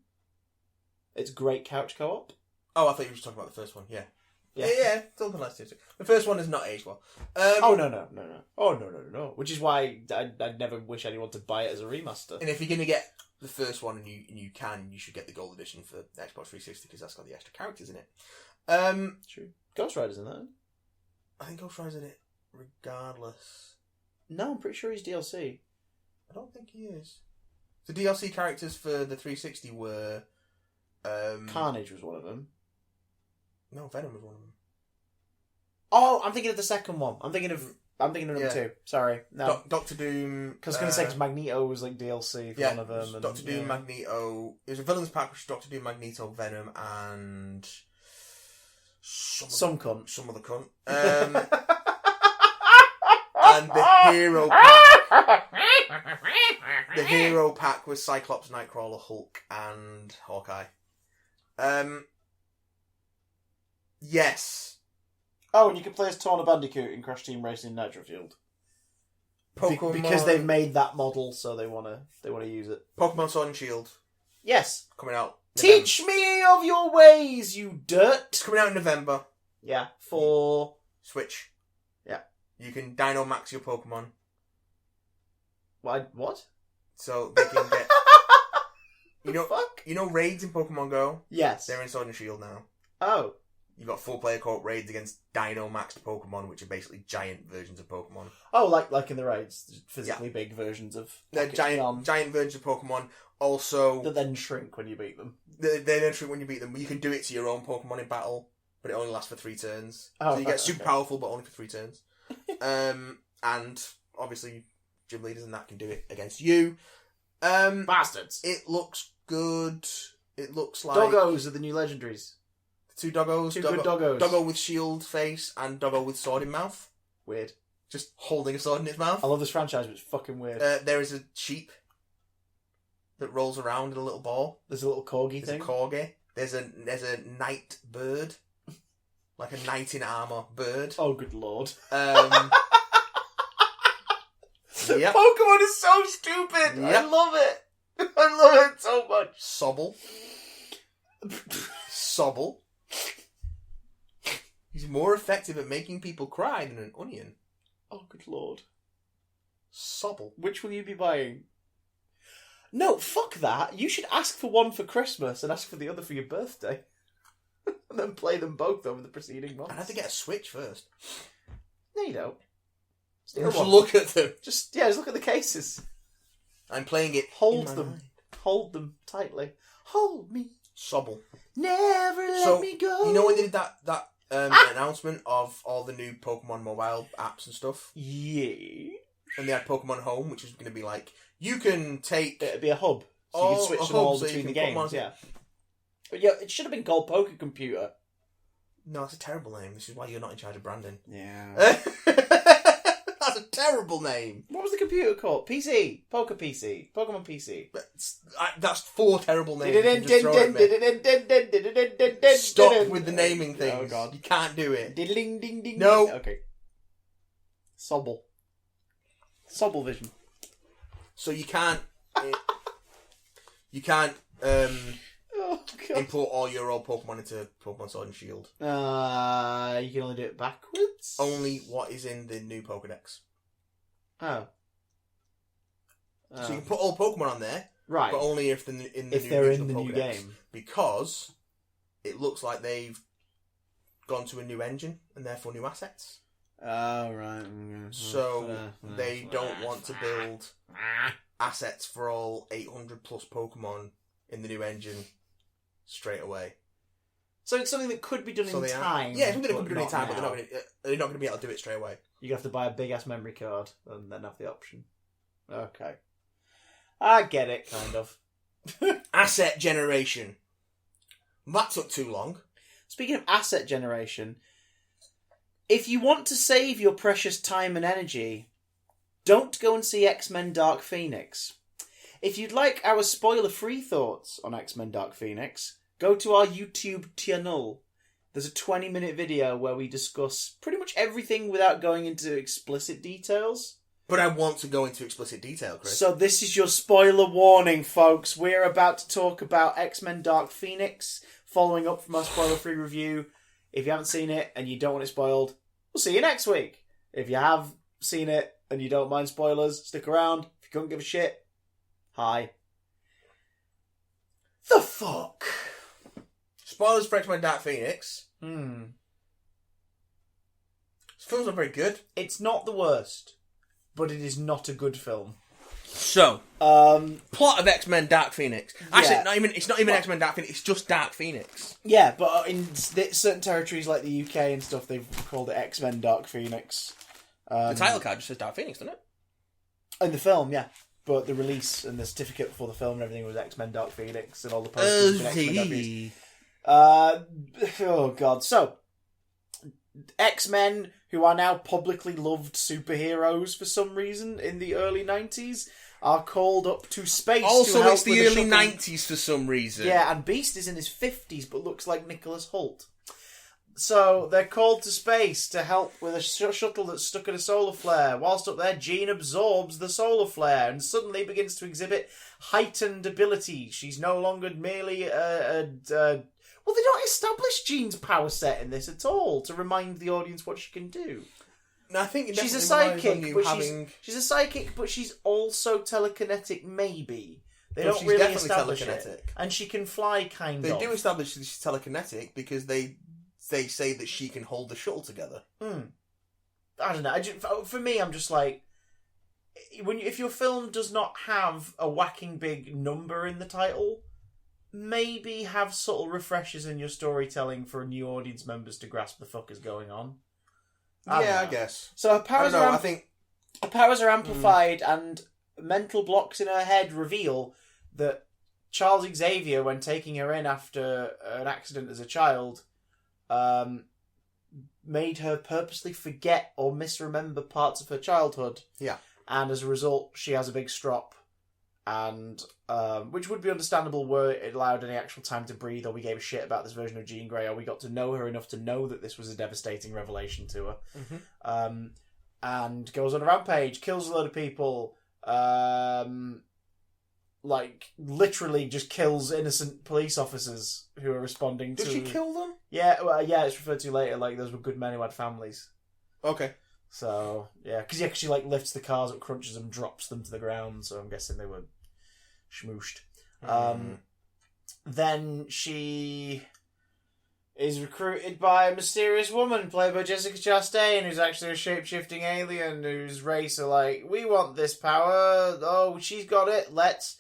It's great couch co-op. Oh, I thought you were just talking about the first one. Yeah. Yeah. Yeah, it's Ultimate Alliance 2. The first one has not aged well. Oh, no. Oh, no. Which is why I'd never wish anyone to buy it as a remaster. And if you're going to get the first one and you should get the gold edition for Xbox 360 because that's got the extra characters in it. True. Ghost Rider's in that. I think Ghost Rider's in it regardless. No, I'm pretty sure he's DLC. I don't think he is. The DLC characters for the 360 were... Carnage was one of them. No, Venom was one of them. Oh, I'm thinking of the second one. I'm thinking of number 2. Sorry. No. Doctor Doom... Because I was going to say, because Magneto was like DLC for one of them. And, Doctor Doom, Magneto... It was a villains pack, which was Doctor Doom, Magneto, Venom, and... Some cunt. Some other cunt. And the hero pack... The hero pack was Cyclops, Nightcrawler, Hulk, and Hawkeye. Yes. Oh, and you can play as Torna Bandicoot in Crash Team Racing Nitro Field. Pokemon... Because they've made that model, so they want to use it. Pokemon Sword and Shield. Yes. Coming out. Teach me of your ways, you dirt. It's coming out in November. Yeah, for... Switch. Yeah. You can Dino Max your Pokemon. What? So they can get... Fuck? You know raids in Pokemon Go? Yes. They're in Sword and Shield now. Oh. You've got 4-player co-op raids against Dino Maxed Pokemon, which are basically giant versions of Pokemon. Oh, like in the raids, physically big versions of... They're giant versions of Pokemon. Also... That then shrink when you beat them. They then shrink when you beat them. You can do it to your own Pokemon in battle, but it only lasts for 3 turns. Oh, so you get super powerful, but only for 3 turns. And obviously, gym leaders and that can do it against you. Bastards. It looks good. It looks like... Doggos are the new legendaries. 2 doggos. Two good doggos. Doggo with shield face and doggo with sword in mouth. Weird. Just holding a sword in his mouth. I love this franchise, but it's fucking weird. There is a sheep that rolls around in a little ball. There's a little corgi There's thing. a corgi. There's a night bird. Like a knight in armour bird. Oh, good lord. Yep. Pokemon is so stupid. Yep. I love it. I love it so much. Sobble. Sobble. He's more effective at making people cry than an onion. Oh, good lord. Sobble. Which will you be buying? No, fuck that. You should ask for one for Christmas and ask for the other for your birthday. And then play them both over the preceding months. I'd have to get a Switch first. No, you don't. Just look at them. Just look at the cases. I'm playing it. Hold them. Hold them tightly. Hold me. Sobble. Never let me go. You know when they did that announcement of all the new Pokemon mobile apps and stuff? Yeah. And they had Pokemon Home, which is going to be like, you can take... It'd be a hub. So you can switch them all between the games, yeah. But yeah, it should have been called Poker Computer. No, it's a terrible name. This is why you're not in charge of branding. Yeah. That's a terrible name. What was the computer called? PC. Poker PC. Pokemon PC. That's 4 terrible names. You just throw at me. Stop with the naming things. Oh, God. You can't do it. Diddling ding ding. No. Okay. Sobble. Sobble Vision. So you can't... you can't... Oh, God. import all your old Pokemon into Pokemon Sword and Shield. You can only do it backwards? Only what is in the new Pokedex. Oh. So you can put all Pokemon on there, right. but only if they're in the new game. Because it looks like they've gone to a new engine and therefore new assets. Oh, right. So they don't want to build assets for all 800 plus Pokemon in the new engine straight away. So it's something that could be done in time. Yeah, it's something that could be done in time, now. but they're not going to be able to do it straight away. You have to buy a big ass memory card and then have the option. Okay. I get it, kind of. Asset generation. That took too long. Speaking of asset generation, If you want to save your precious time and energy, don't go and see X-Men Dark Phoenix. If you'd like our spoiler-free thoughts on X-Men Dark Phoenix, go to our YouTube channel. There's a 20-minute video where we discuss pretty much everything without going into explicit details. But I want to go into explicit detail, Chris. So this is your spoiler warning, folks. We're about to talk about X-Men Dark Phoenix, following up from our spoiler-free review. If you haven't seen it and you don't want it spoiled, we'll see you next week. If you have seen it and you don't mind spoilers, stick around. If you couldn't give a shit, hi. The fuck? Spoilers for X-Men Dark Phoenix. This film's not very good. It's not the worst, but it is not a good film. So, plot of X-Men Dark Phoenix. Actually, Yeah. it's not even X-Men Dark Phoenix, it's just Dark Phoenix. Yeah, but in certain territories like the UK and stuff, they've called it X-Men Dark Phoenix. The title card just says Dark Phoenix, doesn't it? In the film, yeah. But the release and the certificate for the film and everything was X-Men Dark Phoenix, and all the posters were X-Men Dark Phoenix. Oh god. So, X-Men, who are now publicly loved superheroes for some reason in the early 90s, are called up to space. Also, to help it's the with early shuttle. 90s for some reason. Yeah, and Beast is in his 50s but looks like Nicholas Hoult. So they're called to space to help with a shuttle that's stuck in a solar flare. Whilst up there, Jean absorbs the solar flare and suddenly begins to exhibit heightened ability. She's no longer merely well, they don't establish Jean's power set in this at all to remind the audience what she can do. No, I think it She's a definitely relies on psychic, you but she's a psychic, but she's also telekinetic. Maybe they don't she's really definitely establish telekinetic. it, and she can fly kind They of. do establish that she's telekinetic because they say that she can hold the shuttle together. I don't know. For me, I'm just like, if your film does not have a whacking big number in the title, maybe have subtle refreshers in your storytelling for new audience members to grasp the fuck is going on. I guess. So her powers I think her powers are amplified, and mental blocks in her head reveal that Charles Xavier, when taking her in after an accident as a child, made her purposely forget or misremember parts of her childhood. Yeah. And as a result, she has a big strop, and which would be understandable were it allowed any actual time to breathe, or we gave a shit about this version of Jean Grey, or we got to know her enough to know that this was a devastating revelation to her. And goes on a rampage, kills a load of people, like literally just kills innocent police officers who are responding to. Does she kill them? Yeah, well, yeah, it's referred to later. Like those were good men who had families. Okay. So yeah, because she like lifts the cars up, crunches them, drops them to the ground. So I'm guessing they were schmooshed. Then she is recruited by a mysterious woman played by Jessica Chastain, who's actually a shape-shifting alien whose race are like, we want this power. Oh, she's got it. Let's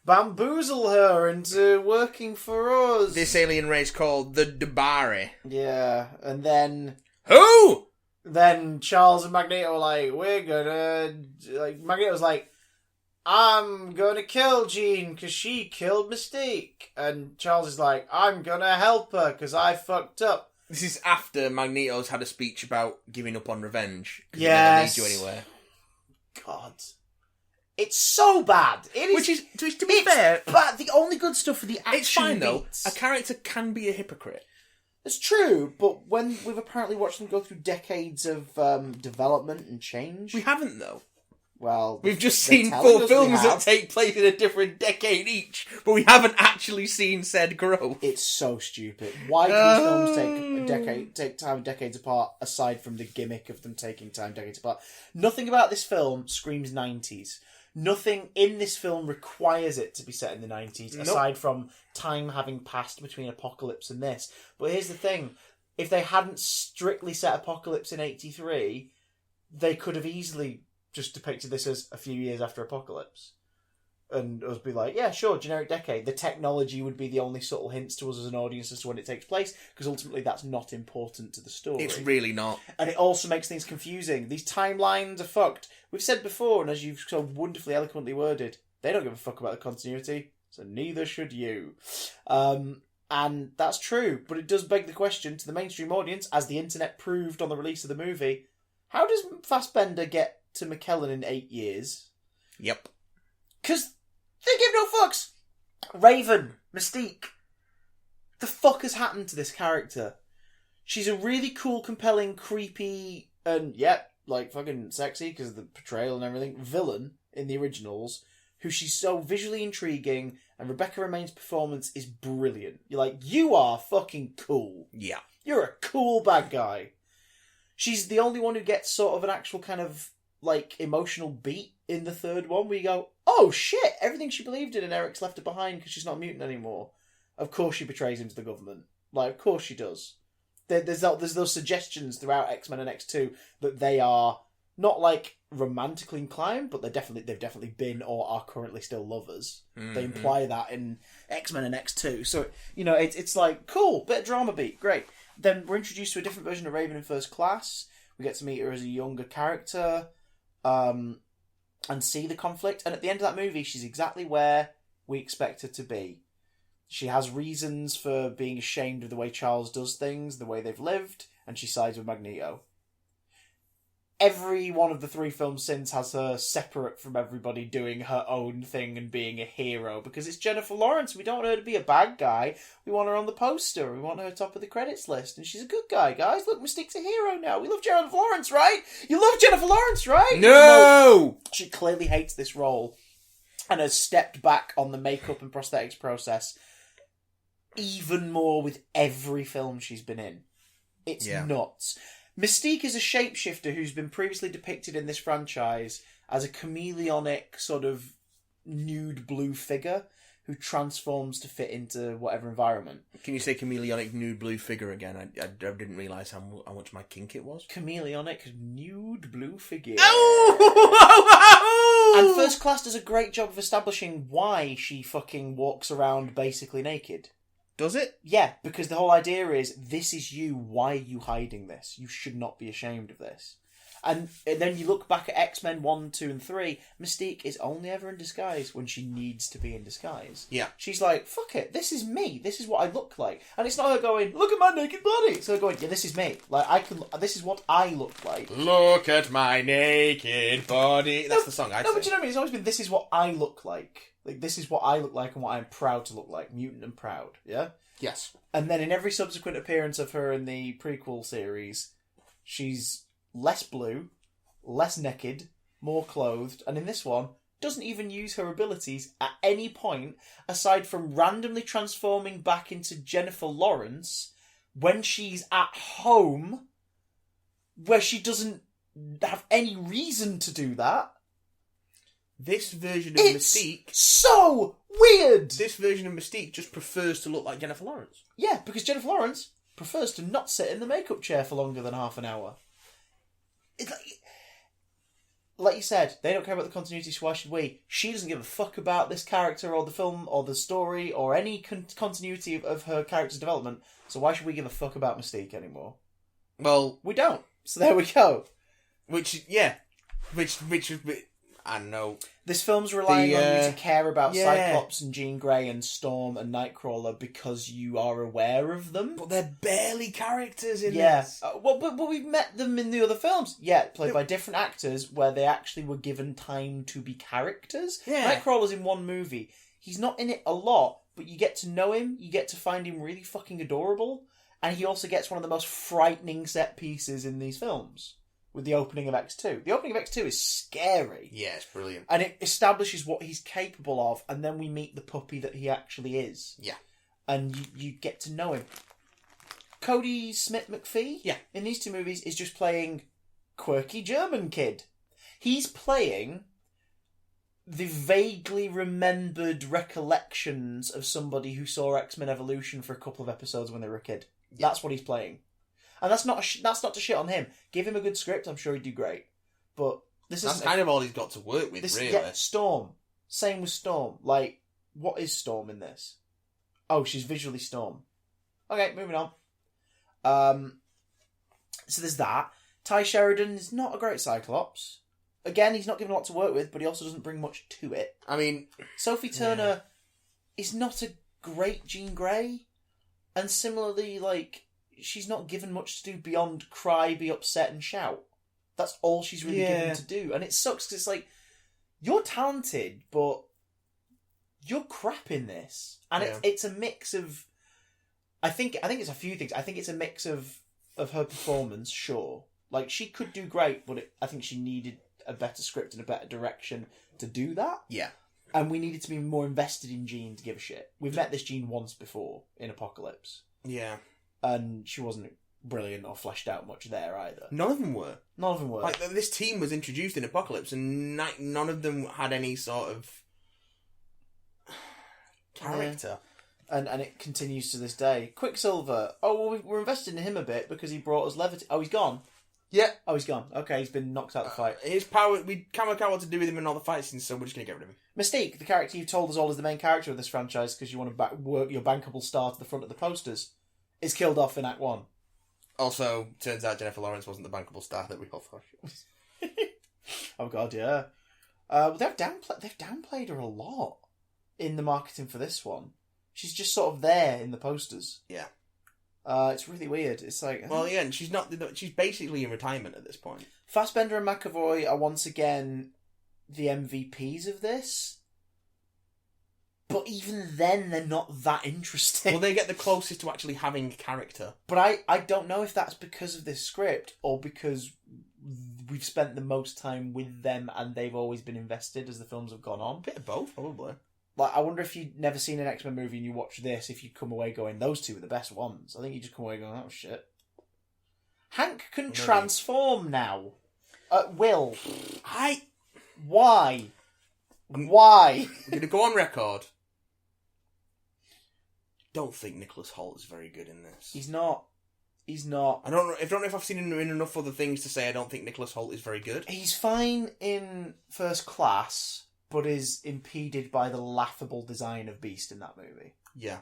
bamboozle her into working for us. This alien race called the Dabari. Yeah, and then Who? Then Charles and Magneto are like, we're gonna... Like, Magneto's like, I'm gonna kill Jean because she killed Mystique. And Charles is like, I'm gonna help her because I fucked up. This is after Magneto's had a speech about giving up on revenge. Yes. It never leads you anywhere. God. It's so bad. It is... Which to be fair... But the only good stuff for the action It's fine, though. beats. A character can be a hypocrite. It's true, but when we've apparently watched them go through decades of development and change... We haven't, though. Well... We've just they're seen telling 4 us films we that have. take place in a different decade each, but we haven't actually seen said growth. It's so stupid. Why do these films take time decades apart, aside from the gimmick of them taking time decades apart? Nothing about this film screams 90s. Nothing in this film requires it to be set in the 90s, aside from time having passed between Apocalypse and this. But here's the thing. If they hadn't strictly set Apocalypse in 83, they could have easily just depicted this as a few years after Apocalypse. And us be like, yeah, sure, generic decade. The technology would be the only subtle hints to us as an audience as to when it takes place, because ultimately that's not important to the story. It's really not. And it also makes things confusing. These timelines are fucked. We've said before, and as you've so wonderfully eloquently worded, they don't give a fuck about the continuity, so neither should you. And that's true, but it does beg the question to the mainstream audience, as the internet proved on the release of the movie, how does Fassbender get to McKellen in 8 years? Yep. Because they give no fucks. Raven, Mystique. The fuck has happened to this character? She's a really cool, compelling, creepy, and fucking sexy because of the portrayal and everything, villain in the originals, who she's so visually intriguing, and Rebecca Romijn's performance is brilliant. You're like, you are fucking cool. Yeah. You're a cool bad guy. She's the only one who gets sort of an actual kind of, emotional beat in the third one, where you go, oh shit, everything she believed in and Eric's left her behind because she's not a mutant anymore. Of course she betrays him to the government. Of course she does. There's those suggestions throughout X-Men and X2 that they are not, romantically inclined, but they've definitely been or are currently still lovers. Mm-hmm. They imply that in X-Men and X2. So, it's cool, bit of drama beat, great. Then we're introduced to a different version of Raven in First Class. We get to meet her as a younger character, and see the conflict. And at the end of that movie, she's exactly where we expect her to be. She has reasons for being ashamed of the way Charles does things, the way they've lived, and she sides with Magneto. Every one of the 3 films since has her separate from everybody, doing her own thing and being a hero, because it's Jennifer Lawrence. We don't want her to be a bad guy. We want her on the poster. We want her top of the credits list, and she's a good guy, guys. Look, Mystique's a hero now. We love Jennifer Lawrence, right? You love Jennifer Lawrence, right? No! She clearly hates this role and has stepped back on the makeup and prosthetics process even more with every film she's been in. It's nuts. Mystique is a shapeshifter who's been previously depicted in this franchise as a chameleonic sort of nude blue figure who transforms to fit into whatever environment. Can you say chameleonic nude blue figure again? I didn't realise how much my kink it was. Chameleonic nude blue figure. Oh! And First Class does a great job of establishing why she fucking walks around basically naked. Does it? Yeah, because the whole idea is, this is you, why are you hiding this? You should not be ashamed of this. And then you look back at X-Men 1, 2 and 3, Mystique is only ever in disguise when she needs to be in disguise. Yeah. She's like, fuck it, this is me, this is what I look like. And it's not her going, look at my naked body. It's her going, yeah, this is me. This is what I look like. Look at my naked body. That's the song I'd say. But you know what I mean? It's always been, this is what I look like. This is what I look like and what I'm proud to look like. Mutant and proud, yeah? Yes. And then in every subsequent appearance of her in the prequel series, she's less blue, less naked, more clothed, and in this one, doesn't even use her abilities at any point, aside from randomly transforming back into Jennifer Lawrence when she's at home, where she doesn't have any reason to do that. This version of Mystique... so weird! This version of Mystique just prefers to look like Jennifer Lawrence. Yeah, because Jennifer Lawrence prefers to not sit in the makeup chair for longer than half an hour. It's like you said, they don't care about the continuity, so why should we? She doesn't give a fuck about this character or the film or the story or any continuity of her character's development, so why should we give a fuck about Mystique anymore? Well... We don't. So there we go. Which I don't know. This film's relying on you to care about Cyclops and Jean Grey and Storm and Nightcrawler because you are aware of them. But they're barely characters in this. But we've met them in the other films. Yeah, played by different actors where they actually were given time to be characters. Yeah. Nightcrawler's in one movie. He's not in it a lot, but you get to know him. You get to find him really fucking adorable. And he also gets one of the most frightening set pieces in these films. With the opening of X2. The opening of X2 is scary. Yeah, it's brilliant. And it establishes what he's capable of, and then we meet the puppy that he actually is. Yeah. And you get to know him. Cody Smith-McPhee, in these 2 movies, is just playing quirky German kid. He's playing the vaguely remembered recollections of somebody who saw X-Men Evolution for a couple of episodes when they were a kid. Yeah. That's what he's playing. And that's not to shit on him. Give him a good script, I'm sure he'd do great. But that's kind of all he's got to work with, really. Yeah, Storm. Same with Storm. Like, what is Storm in this? Oh, she's visually Storm. Okay, moving on. So there's that. Ty Sheridan is not a great Cyclops. Again, he's not given a lot to work with, but he also doesn't bring much to it. I mean... Sophie Turner is not a great Jean Grey. And similarly, like, she's not given much to do beyond cry, be upset, and shout. That's all she's really given to do. And it sucks because it's like, you're talented, but you're crap in this. And it's a mix of... I think it's a few things. I think it's a mix of her performance, sure. Like, she could do great, but I think she needed a better script and a better direction to do that. Yeah. And we needed to be more invested in Jean to give a shit. We've met this Jean once before in Apocalypse. Yeah. And she wasn't brilliant or fleshed out much there either. None of them were. None of them were. Like, this team was introduced in Apocalypse and none of them had any sort of character. And it continues to this day. Quicksilver. Oh, well, we're invested in him a bit because he brought us levity. Oh, he's gone. Yeah. Oh, he's gone. Okay, he's been knocked out of the fight. His power, we can't work out what to do with him in all the fight scenes, so we're just going to get rid of him. Mystique, the character you've told us all is the main character of this franchise because you want to work your bankable star to the front of the posters, is killed off in Act 1. Also, turns out Jennifer Lawrence wasn't the bankable star that we all thought she was. Oh god, yeah. They've downplayed her a lot in the marketing for this one. She's just sort of there in the posters. Yeah. It's really weird. It's like... Well, yeah, and she's basically in retirement at this point. Fassbender and McAvoy are once again the MVPs of this. But even then, they're not that interesting. Well, they get the closest to actually having character. But I don't know if that's because of this script or because we've spent the most time with them and they've always been invested as the films have gone on. A bit of both, probably. Like, I wonder if you'd never seen an X-Men movie and you watch this, if you'd come away going, those two are the best ones. I think you just come away going, that was shit. Hank can transform now. At will. Why? Why? I'm going to go on record. Don't think Nicholas Hoult is very good in this. He's not. I don't know if I've seen him in enough other things to say I don't think Nicholas Hoult is very good. He's fine in First Class, but is impeded by the laughable design of Beast in that movie. Yeah.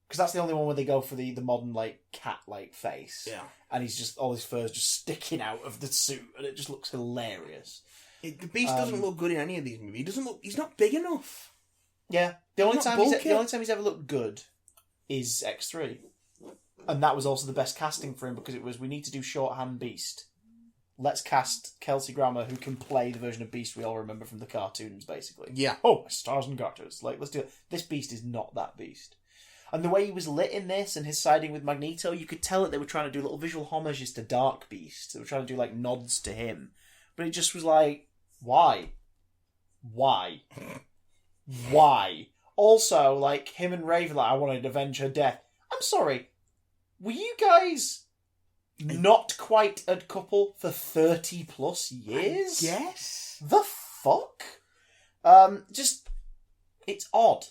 Because that's the only one where they go for the modern, like, cat-like face. Yeah. And he's just, all his fur's just sticking out of the suit, and it just looks hilarious. The Beast doesn't look good in any of these movies. He's not big enough. Yeah. The only time he's ever looked good is X3. And that was also the best casting for him, because it was, we need to do shorthand Beast. Let's cast Kelsey Grammer, who can play the version of Beast we all remember from the cartoons, basically. Yeah. Oh, stars and garters. Like, let's do it. This Beast is not that Beast. And the way he was lit in this and his siding with Magneto, you could tell that they were trying to do little visual homages to Dark Beast. They were trying to do, like, nods to him. But it just was like, why? Why? Why? Also, like, him and Raven, like, I wanted to avenge her death. I'm sorry. Were you guys not quite a couple for 30 plus years? Yes. The fuck? It's odd.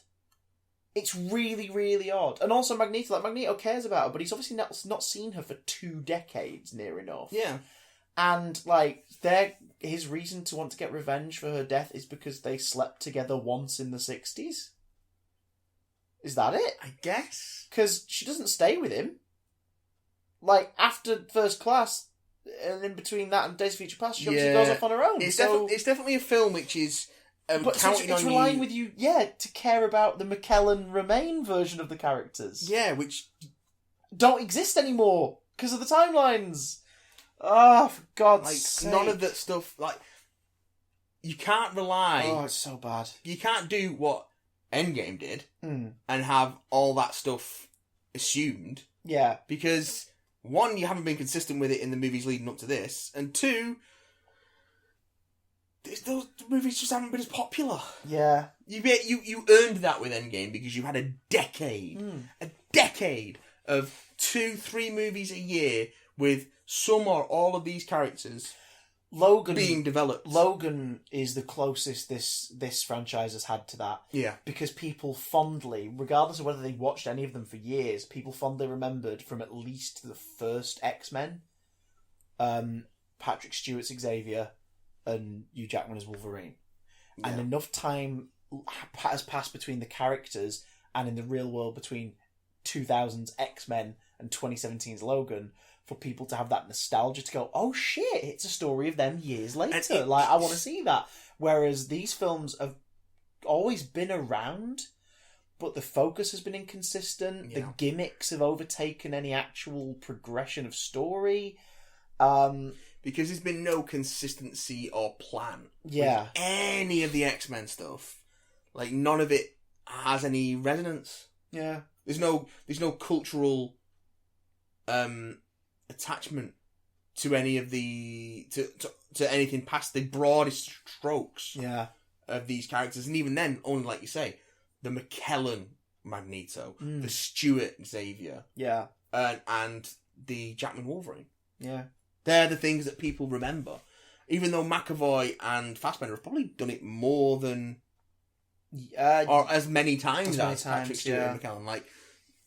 It's really, really odd. And also Magneto cares about her, but he's obviously not seen her for 2 decades, near enough. Yeah. And, like, his reason to want to get revenge for her death is because they slept together once in the 60s? Is that it? I guess. Because she doesn't stay with him. Like, after First Class, and in between that and Days of Future Past, she obviously goes off on her own. It's definitely a film which is counting on it's relying with you, to care about the McKellen-Remain version of the characters. Yeah, which don't exist anymore because of the timelines. Oh, for God's sake. None of that stuff, like, you can't rely... Oh, it's so bad. You can't do what Endgame did and have all that stuff assumed. Yeah. Because, 1, you haven't been consistent with it in the movies leading up to this, and 2, those movies just haven't been as popular. Yeah. You earned that with Endgame because you had a decade of 2-3 movies a year with some or all of these characters being developed. Logan is the closest this franchise has had to that. Yeah. Because people fondly, regardless of whether they watched any of them for years, people fondly remembered from at least the first X-Men, Patrick Stewart's Xavier and Hugh Jackman as Wolverine. Yeah. And enough time has passed between the characters and in the real world between 2000's X-Men and 2017's Logan for people to have that nostalgia to go, oh shit, it's a story of them years later. I want to see that. Whereas these films have always been around, but the focus has been inconsistent. Yeah. The gimmicks have overtaken any actual progression of story. Because there's been no consistency or plan. Yeah. With any of the X-Men stuff. Like, none of it has any resonance. Yeah. There's no cultural attachment to any of the to anything past the broadest strokes of these characters, and even then, only like you say, the McKellen Magneto, the Stewart Xavier, and the Jackman Wolverine. Yeah, they're the things that people remember. Even though McAvoy and Fassbender have probably done it more than or as many times as Patrick Stewart and McKellen. Like,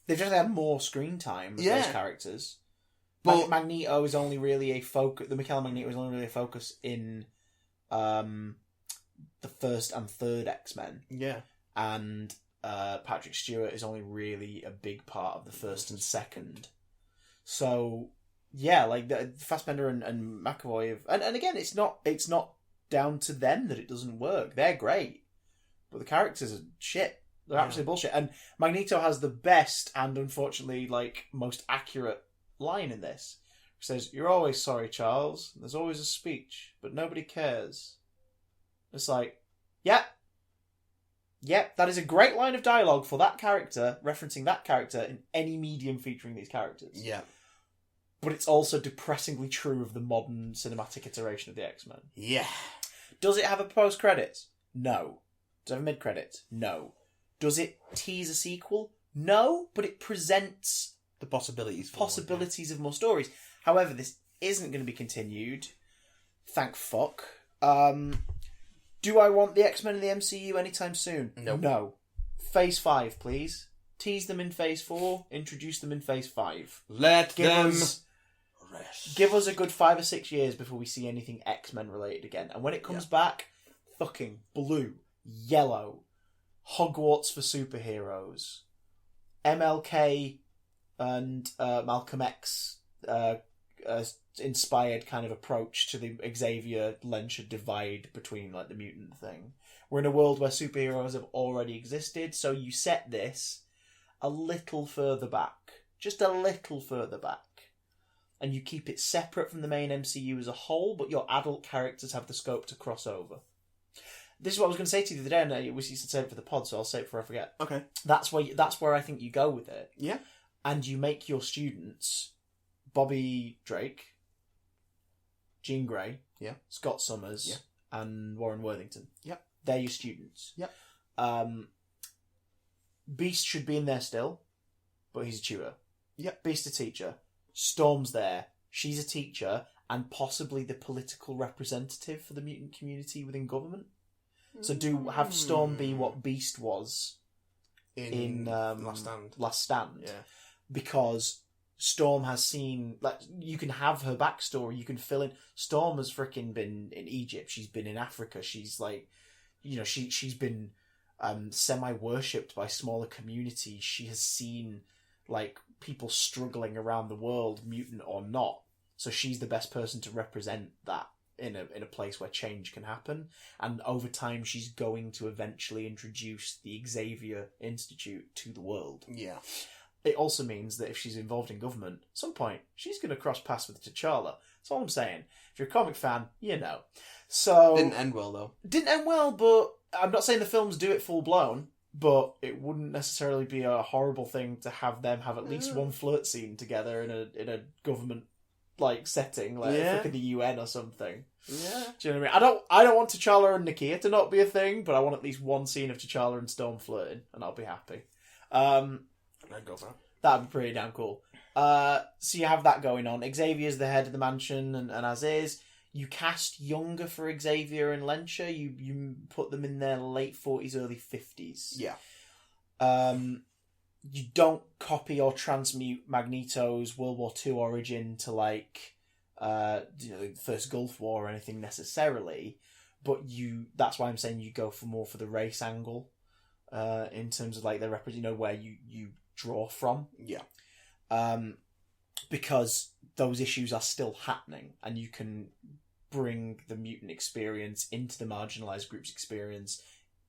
they've just had more screen time with those characters. But Magneto is only really a focus. The McKellen Magneto is only really a focus in the first and third X-Men. Yeah. And Patrick Stewart is only really a big part of the first and second. So, yeah, like Fassbender and McAvoy have, and again, it's not down to them that it doesn't work. They're great, but the characters are shit. They're absolute bullshit. And Magneto has the best and unfortunately like most accurate line in this. It says, "You're always sorry, Charles. There's always a speech, but nobody cares." It's like, yep, that is a great line of dialogue for that character, referencing that character in any medium featuring these characters. Yeah. But it's also depressingly true of the modern cinematic iteration of the X-Men. Yeah. Does it have a post-credits? No. Does it have a mid-credits? No. Does it tease a sequel? No, but it presents the possibilities of more stories. However, this isn't going to be continued. Thank fuck. Do I want the X-Men in the MCU anytime soon? Nope. No. Phase 5, please. Tease them in Phase 4. Introduce them in Phase 5. Give us rest. Give us a good 5 or 6 years before we see anything X-Men related again. And when it comes back, fucking blue, yellow, Hogwarts for superheroes, MLK and Malcolm X inspired kind of approach to the Xavier-Lensher divide between like the mutant thing. We're in a world where superheroes have already existed, so you set this a little further back. Just a little further back. And you keep it separate from the main MCU as a whole, but your adult characters have the scope to cross over. This is what I was going to say to you the other day, and I wish you said save it for the pod, so I'll say it before I forget. Okay. That's where I think you go with it. Yeah. And you make your students Bobby Drake, Jean Grey, Scott Summers, and Warren Worthington. Yep. They're your students. Yep. Beast should be in there still, but he's a tutor. Yep. Beast a teacher. Storm's there. She's a teacher and possibly the political representative for the mutant community within government. So have Storm be what Beast was in Last Stand. Yeah. Because Storm has seen, like, you can have her backstory, you can fill in. Storm has freaking been in Egypt, she's been in Africa, she's like, you know, she's been semi-worshipped by smaller communities, she has seen, like, people struggling around the world, mutant or not, so she's the best person to represent that in a place where change can happen, and over time she's going to eventually introduce the Xavier Institute to the world. Yeah. It also means that if she's involved in government, at some point, she's going to cross paths with T'Challa. That's all I'm saying. If you're a comic fan, you know. So Didn't end well, though. Didn't end well, but I'm not saying the films do it full blown, but it wouldn't necessarily be a horrible thing to have them have at least one flirt scene together in a government like setting, like in the UN or something. Yeah. Do you know what I mean? I don't want T'Challa and Nakia to not be a thing, but I want at least one scene of T'Challa and Storm flirting, and I'll be happy. I'd go for that. That'd be pretty damn cool. So you have that going on. Xavier's the head of the mansion, and as is. You cast younger for Xavier and Lensher. You put them in their late 40s, early 50s. Yeah. You don't copy or transmute Magneto's World War II origin to, like, the First Gulf War or anything necessarily, but that's why I'm saying you go for the race angle, in terms of, like, the where you draw from. Yeah. Because those issues are still happening, and you can bring the mutant experience into the marginalized group's experience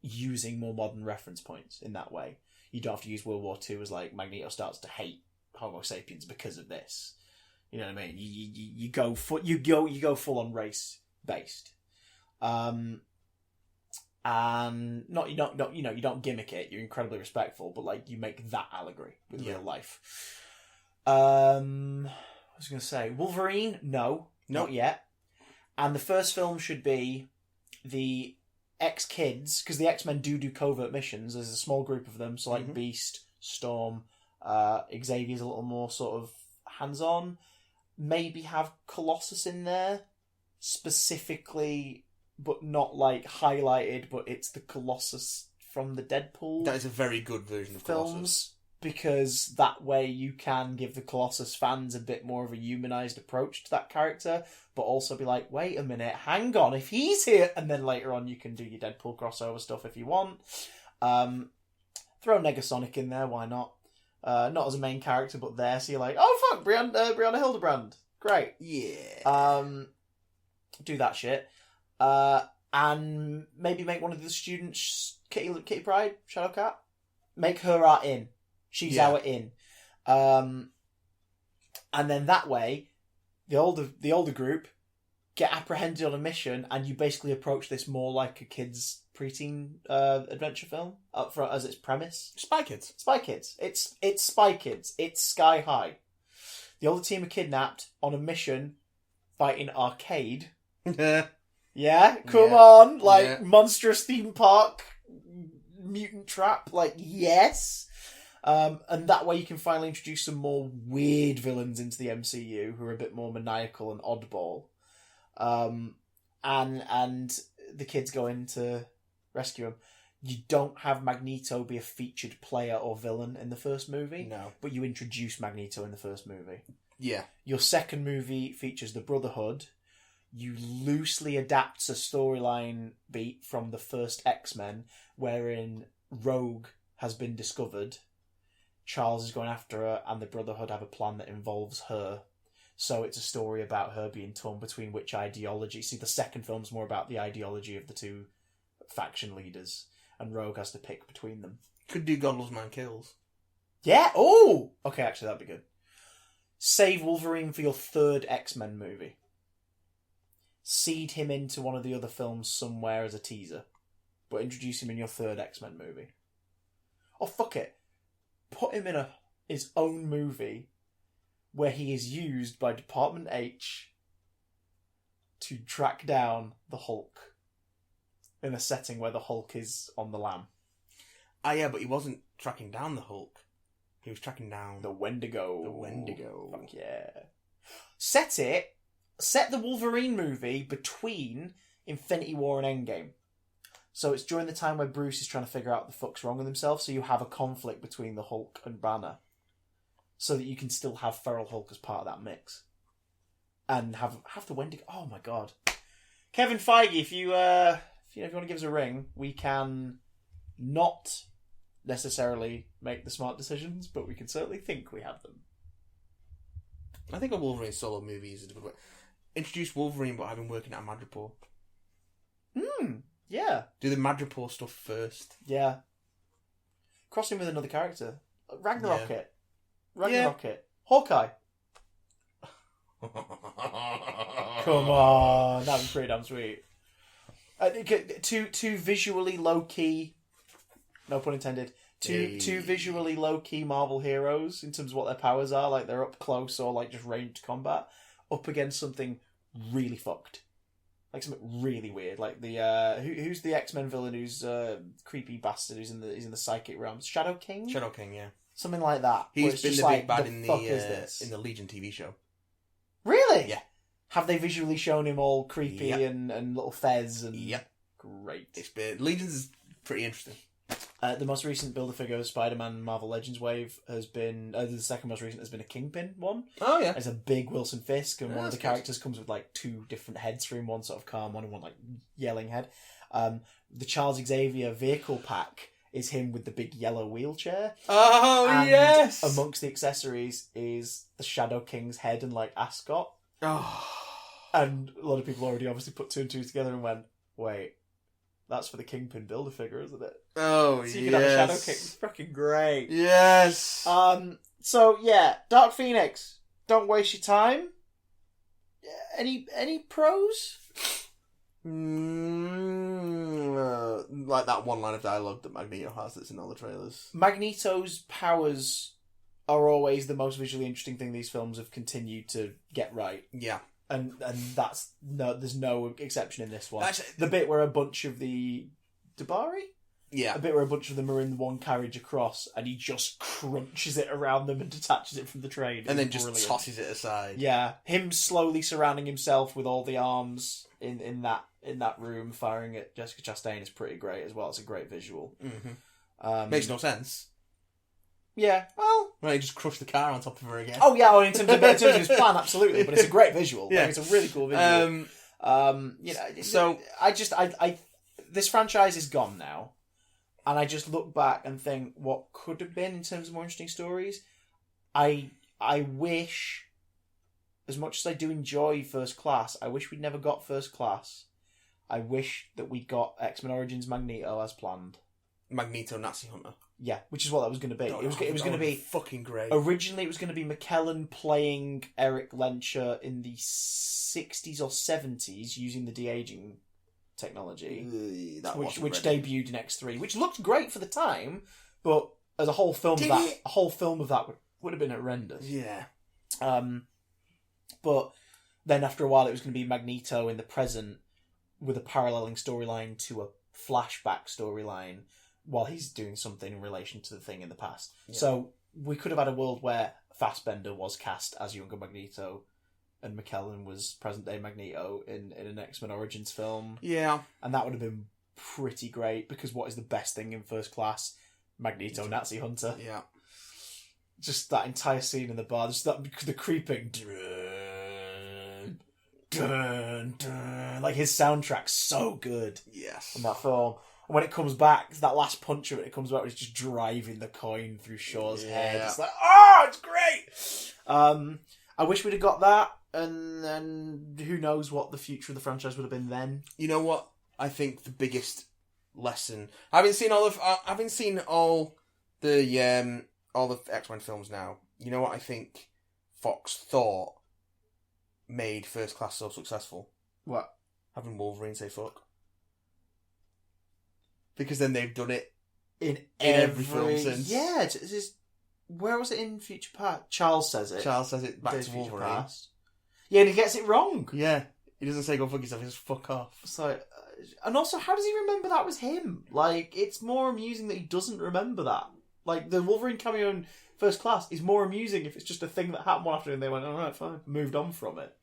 using more modern reference points in that way. you don't have to use World War II as like Magneto starts to hate Homo sapiens because of this. You know what I mean? You go full on race based, and you don't gimmick it. You're incredibly respectful, but like you make that allegory with real life. I was going to say Wolverine. No, not yet. And the first film should be the X-Kids, because the X-Men do covert missions. There's a small group of them, so like Beast, Storm, Xavier's a little more sort of hands-on. Maybe have Colossus in there, specifically, but not like highlighted, but it's the Colossus from the Deadpool. That is a very good version of films, Colossus. Because that way you can give the Colossus fans a bit more of a humanized approach to that character, but also be like, wait a minute, hang on, if he's here, and then later on you can do your Deadpool crossover stuff if you want. Throw Negasonic in there, why not? Not as a main character, but there, so you're like, oh fuck, Brianna Hildebrand, great. Yeah. Do that shit. And maybe make one of the students Kitty Pryde, Shadowcat. Make her our in. She's our in. And then that way, the older group get apprehended on a mission, and you basically approach this more like a kid's preteen adventure film as its premise. Spy Kids. It's Spy Kids. It's Sky High. The older team are kidnapped on a mission fighting arcade. Yeah, come on, like monstrous theme park, mutant trap, like yes. And that way you can finally introduce some more weird villains into the MCU who are a bit more maniacal and oddball. And the kids go in to rescue him. You don't have Magneto be a featured player or villain in the first movie. No. But you introduce Magneto in the first movie. Yeah. Your second movie features the Brotherhood. You loosely adapts a storyline beat from the first X-Men, wherein Rogue has been discovered. Charles is going after her, and the Brotherhood have a plan that involves her. So it's a story about her being torn between which ideology. See, the second film's more about the ideology of the two faction leaders, and Rogue has to pick between them. Could do Godless Man Kills. Yeah. Oh. Okay. Actually, that'd be good. Save Wolverine for your third X-Men movie. Seed him into one of the other films somewhere as a teaser, but introduce him in your third X-Men movie. Oh fuck it. Put him in his own movie where he is used by Department H to track down the Hulk in a setting where the Hulk is on the lam. Ah, yeah, but he wasn't tracking down the Hulk. He was tracking down the Wendigo. The Wendigo. Fuck yeah. Set the Wolverine movie between Infinity War and Endgame. So it's during the time where Bruce is trying to figure out what the fuck's wrong with himself, so you have a conflict between the Hulk and Banner. So that you can still have Feral Hulk as part of that mix. And have the Wendigo. Oh my god. Kevin Feige, if you want to give us a ring, we can not necessarily make the smart decisions, but we can certainly think we have them. I think a Wolverine solo movie is a difficult way. Introduce Wolverine, but have him working at a Madripoor. Yeah. Do the Madripoor stuff first. Yeah. Cross him with another character. Ragnarok it. Hawkeye. Come on. That'd be pretty damn sweet. Two visually low-key... No pun intended. Two visually low-key Marvel heroes in terms of what their powers are. Like, they're up close or, like, just ranged combat. Up against something really fucked. Like, something really weird. Like, the who's the X-Men villain who's creepy bastard who's in the psychic realms? Shadow King? Shadow King, yeah. Something like that. He's been the big bad in the the Legion TV show. Really? Yeah. Have they visually shown him all creepy and little fez and... Yep. Great. It's been... Legions is pretty interesting. The most recent Build-A-Figure Spider-Man Marvel Legends wave has been... the second most recent has been a Kingpin one. Oh, yeah. It's a big Wilson Fisk, and one of the good. characters comes with, like, two different heads for him, one sort of calm one and one, like, yelling head. The Charles Xavier vehicle pack is him with the big yellow wheelchair. Oh, and yes! amongst the accessories is the Shadow King's head and, like, ascot. Oh. And a lot of people already obviously put two and two together and went, wait, That's for the Kingpin Build-A-Figure, isn't it? Oh, So you can have a Shadow King. It's freaking great. Yes. So yeah, Dark Phoenix. Don't waste your time. Any pros? Like that one line of dialogue that Magneto has that's in all the trailers. Magneto's powers are always the most visually interesting thing these films have continued to get right. Yeah. And that's there's no exception in this one. Actually, the bit where a bunch of the Dabari? Yeah. A bit where a bunch of them are in one carriage across and he just crunches it around them and detaches it from the train. And then brilliant. just tosses it aside. Yeah. Him slowly surrounding himself with all the arms in that room firing at Jessica Chastain is pretty great as well. It's a great visual. Mm-hmm. Makes no sense. Yeah, well... Right, he just crushed the car on top of her again. Oh yeah, well, in terms of his plan, absolutely. But it's a great visual. Yeah. Like, it's a really cool visual. You know, so I this franchise is gone now. And I just look back and think what could have been in terms of more interesting stories. I wish, as much as I do enjoy First Class, I wish we'd never got First Class. I wish that we got X-Men Origins Magneto as planned. Magneto Nazi Hunter. Yeah, which is what that was going to be. It was going to be fucking great. Originally, it was going to be McKellen playing Eric Lencher in the 60s or 70s using the de-aging technology, which debuted in X3, which looked great for the time, but as a whole film, of that would have been horrendous. Yeah. But then after a while, it was going to be Magneto in the present with a paralleling storyline to a flashback storyline while he's doing something in relation to the thing in the past. Yeah. So we could have had a world where Fassbender was cast as younger Magneto and McKellen was present-day Magneto in an X-Men Origins film. Yeah. And that would have been pretty great, because what is the best thing in First Class? Magneto Nazi Hunter. Yeah. Just that entire scene in the bar, just the creeping... Dun, dun, like, his soundtrack's so good. Yes. In that film. And when it comes back, that last punch of it comes back, it's just driving the coin through Shaw's head. It's like, oh, it's great! I wish we'd have got that, and then who knows what the future of the franchise would have been then. You know what? I think the biggest lesson... I haven't seen all the X-Men films now. You know what I think Fox thought made First Class so successful? What? Having Wolverine say fuck. Because then they've done it in every film since. Yeah, it's where was it in Future Past? Charles says it. Charles says it back to Wolverine. Past. Yeah, and he gets it wrong. Yeah. He doesn't say go fuck yourself, he says fuck off. It's like, and also, how does he remember that was him? Like, it's more amusing that he doesn't remember that. Like, the Wolverine cameo in First Class is more amusing if it's just a thing that happened one afternoon and they went, alright, fine, moved on from it.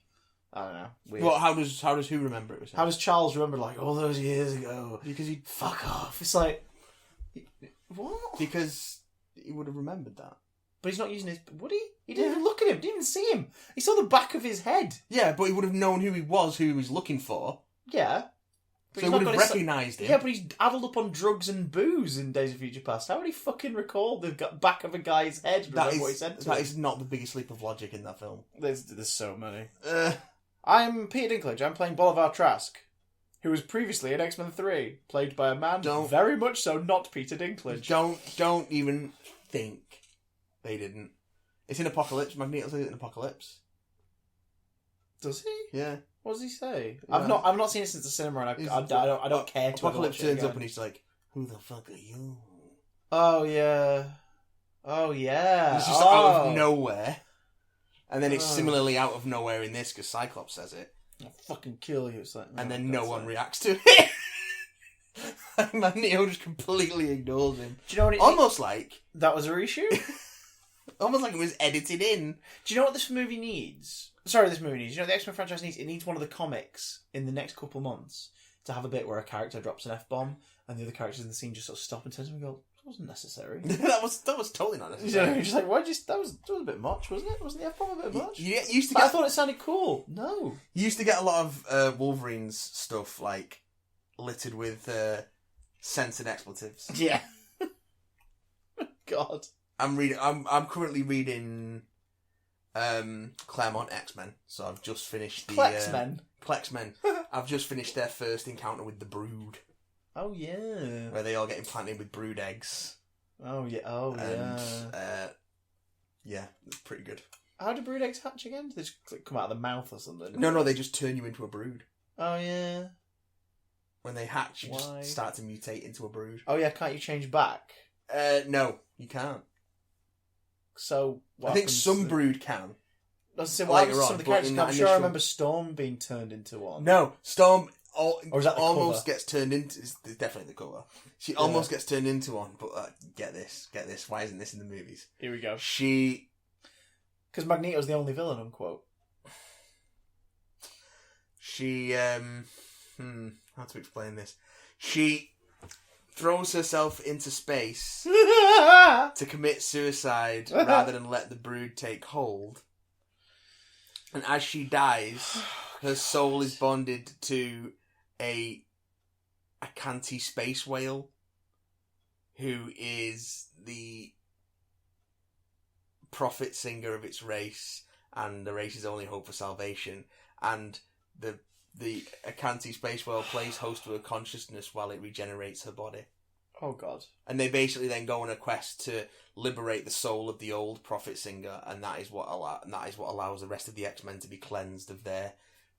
I don't know. Weird. Well, how does who remember it? How does Charles remember, like, all those years ago? Because he... Fuck off. It's like... What? Because he would have remembered that. But he's not using his... Would he? He didn't even look at him. Didn't even see him. He saw the back of his head. Yeah, but he would have known who he was looking for. Yeah. But so he would have recognised him. Yeah, but he's addled up on drugs and booze in Days of Future Past. How would he fucking recall the back of a guy's head? What he said to him? That is not the biggest leap of logic in that film. There's so many. I'm Peter Dinklage. I'm playing Bolivar Trask, who was previously in X-Men 3, played by a man very much so not Peter Dinklage. Don't even think they didn't. It's in Apocalypse. Magneto says it in Apocalypse. Does he? Yeah. What does he say? Yeah. I've not seen it since the cinema, and I don't care to. Apocalypse turns up and he's like, "Who the fuck are you?" Oh yeah. It's just out of nowhere. And then it's similarly out of nowhere in this, because Cyclops says it. I'll fucking kill you. It's like, and then no one reacts to it. Magneto just completely ignores him. Do you know what almost like... That was a reshoot? Almost like it was edited in. Do you know what this movie needs? Sorry, this movie needs. You know what the X-Men franchise needs? It needs one of the comics in the next couple of months to have a bit where a character drops an F-bomb and the other characters in the scene just sort of stop and turn to them and go, that wasn't necessary. that was totally not necessary. You're just like, why that was a bit much, wasn't it? Wasn't the F-bomb a bit much? You used to I thought it sounded cool. No. You used to get a lot of Wolverine's stuff, like, littered with censored expletives. Yeah. God. I'm currently reading Claremont X-Men, so I've just finished the... Klexmen? Klexmen. I've just finished their first encounter with the Brood. Oh, yeah. Where they all get implanted with brood eggs. Oh, yeah. Oh, yeah. Yeah, it's pretty good. How do brood eggs hatch again? Do they just come out of the mouth or something? No, they just turn you into a brood. Oh, yeah. When they hatch, you Why? just start to mutate into a brood. Oh, yeah, can't you change back? No, you can't. So, what I think happens some to- brood can. I was saying, what happens later to some on, of the but characters? in 'Cause that I'm sure I initial- remember Storm being turned into one. No, Storm Or is that the almost cover? gets turned into... It's definitely the cover. She almost gets turned into one, but get this. Why isn't this in the movies? Here we go. She... Because Magneto's the only villain, unquote. She, how to explain this? She throws herself into space to commit suicide rather than let the brood take hold. And as she dies, her soul is bonded to a Akanti space whale, who is the prophet singer of its race, and the race's only hope for salvation. And the Akanti space whale plays host to her consciousness while it regenerates her body. Oh, God. And they basically then go on a quest to liberate the soul of the old prophet singer, and that is what allows the rest of the X-Men to be cleansed of their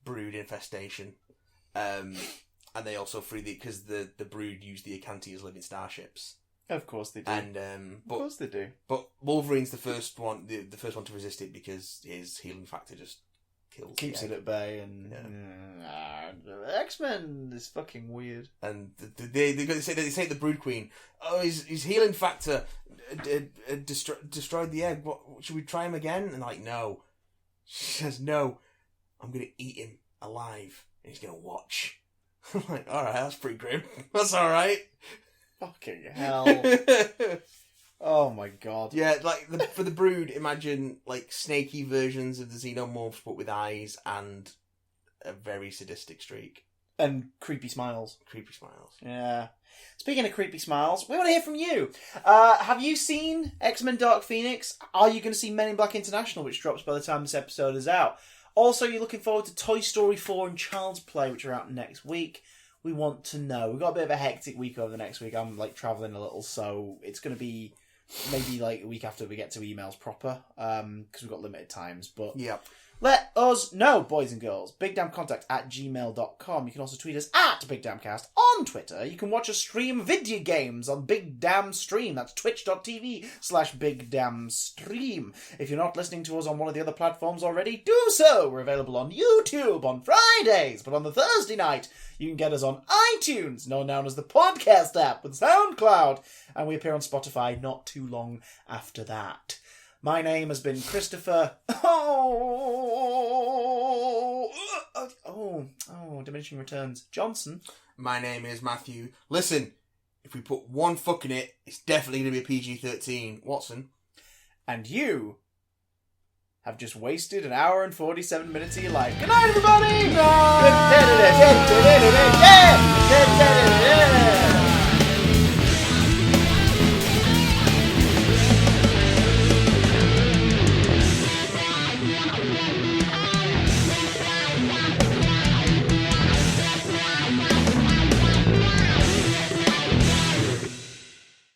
brood infestation. And they also because the brood use the Akanti as living starships. Of course they do. And of course they do. But Wolverine's the first one, the first one to resist it because his healing factor just keeps it at bay, and X-Men is fucking weird. And they say the Brood Queen, his healing factor destroyed the egg. What should we try him again? And like, no. She says, no, I'm gonna eat him alive, and he's gonna watch. I'm like, all right, that's pretty grim. That's all right. Fucking hell. Oh my God. Yeah, like for the Brood, imagine like snaky versions of the Xenomorphs but with eyes and a very sadistic streak. And creepy smiles. Creepy smiles. Yeah. Speaking of creepy smiles, we want to hear from you. Have you seen X-Men Dark Phoenix? Are you going to see Men in Black International, which drops by the time this episode is out? Also, you're looking forward to Toy Story 4 and Child's Play, which are out next week. We want to know. We've got a bit of a hectic week over the next week. I'm like travelling a little, so it's going to be maybe like a week after we get to emails proper, because we've got limited times. But Yep. let us know, boys and girls. BigDamnContact@gmail.com. You can also tweet us at BigDamnCast on Twitter. You can watch us stream video games on Big Damn Stream. That's twitch.tv/BigDamnStream. If you're not listening to us on one of the other platforms already, do so. We're available on YouTube on Fridays, but on the Thursday night, you can get us on iTunes, known as the podcast app, with SoundCloud, and we appear on Spotify not too long after that. My name has been Christopher. Diminishing returns. Johnson. My name is Matthew. Listen, if we put one fuck in it, it's definitely going to be a PG-13. Watson. And you have just wasted an hour and 47 minutes of your life. Good night, everybody! No!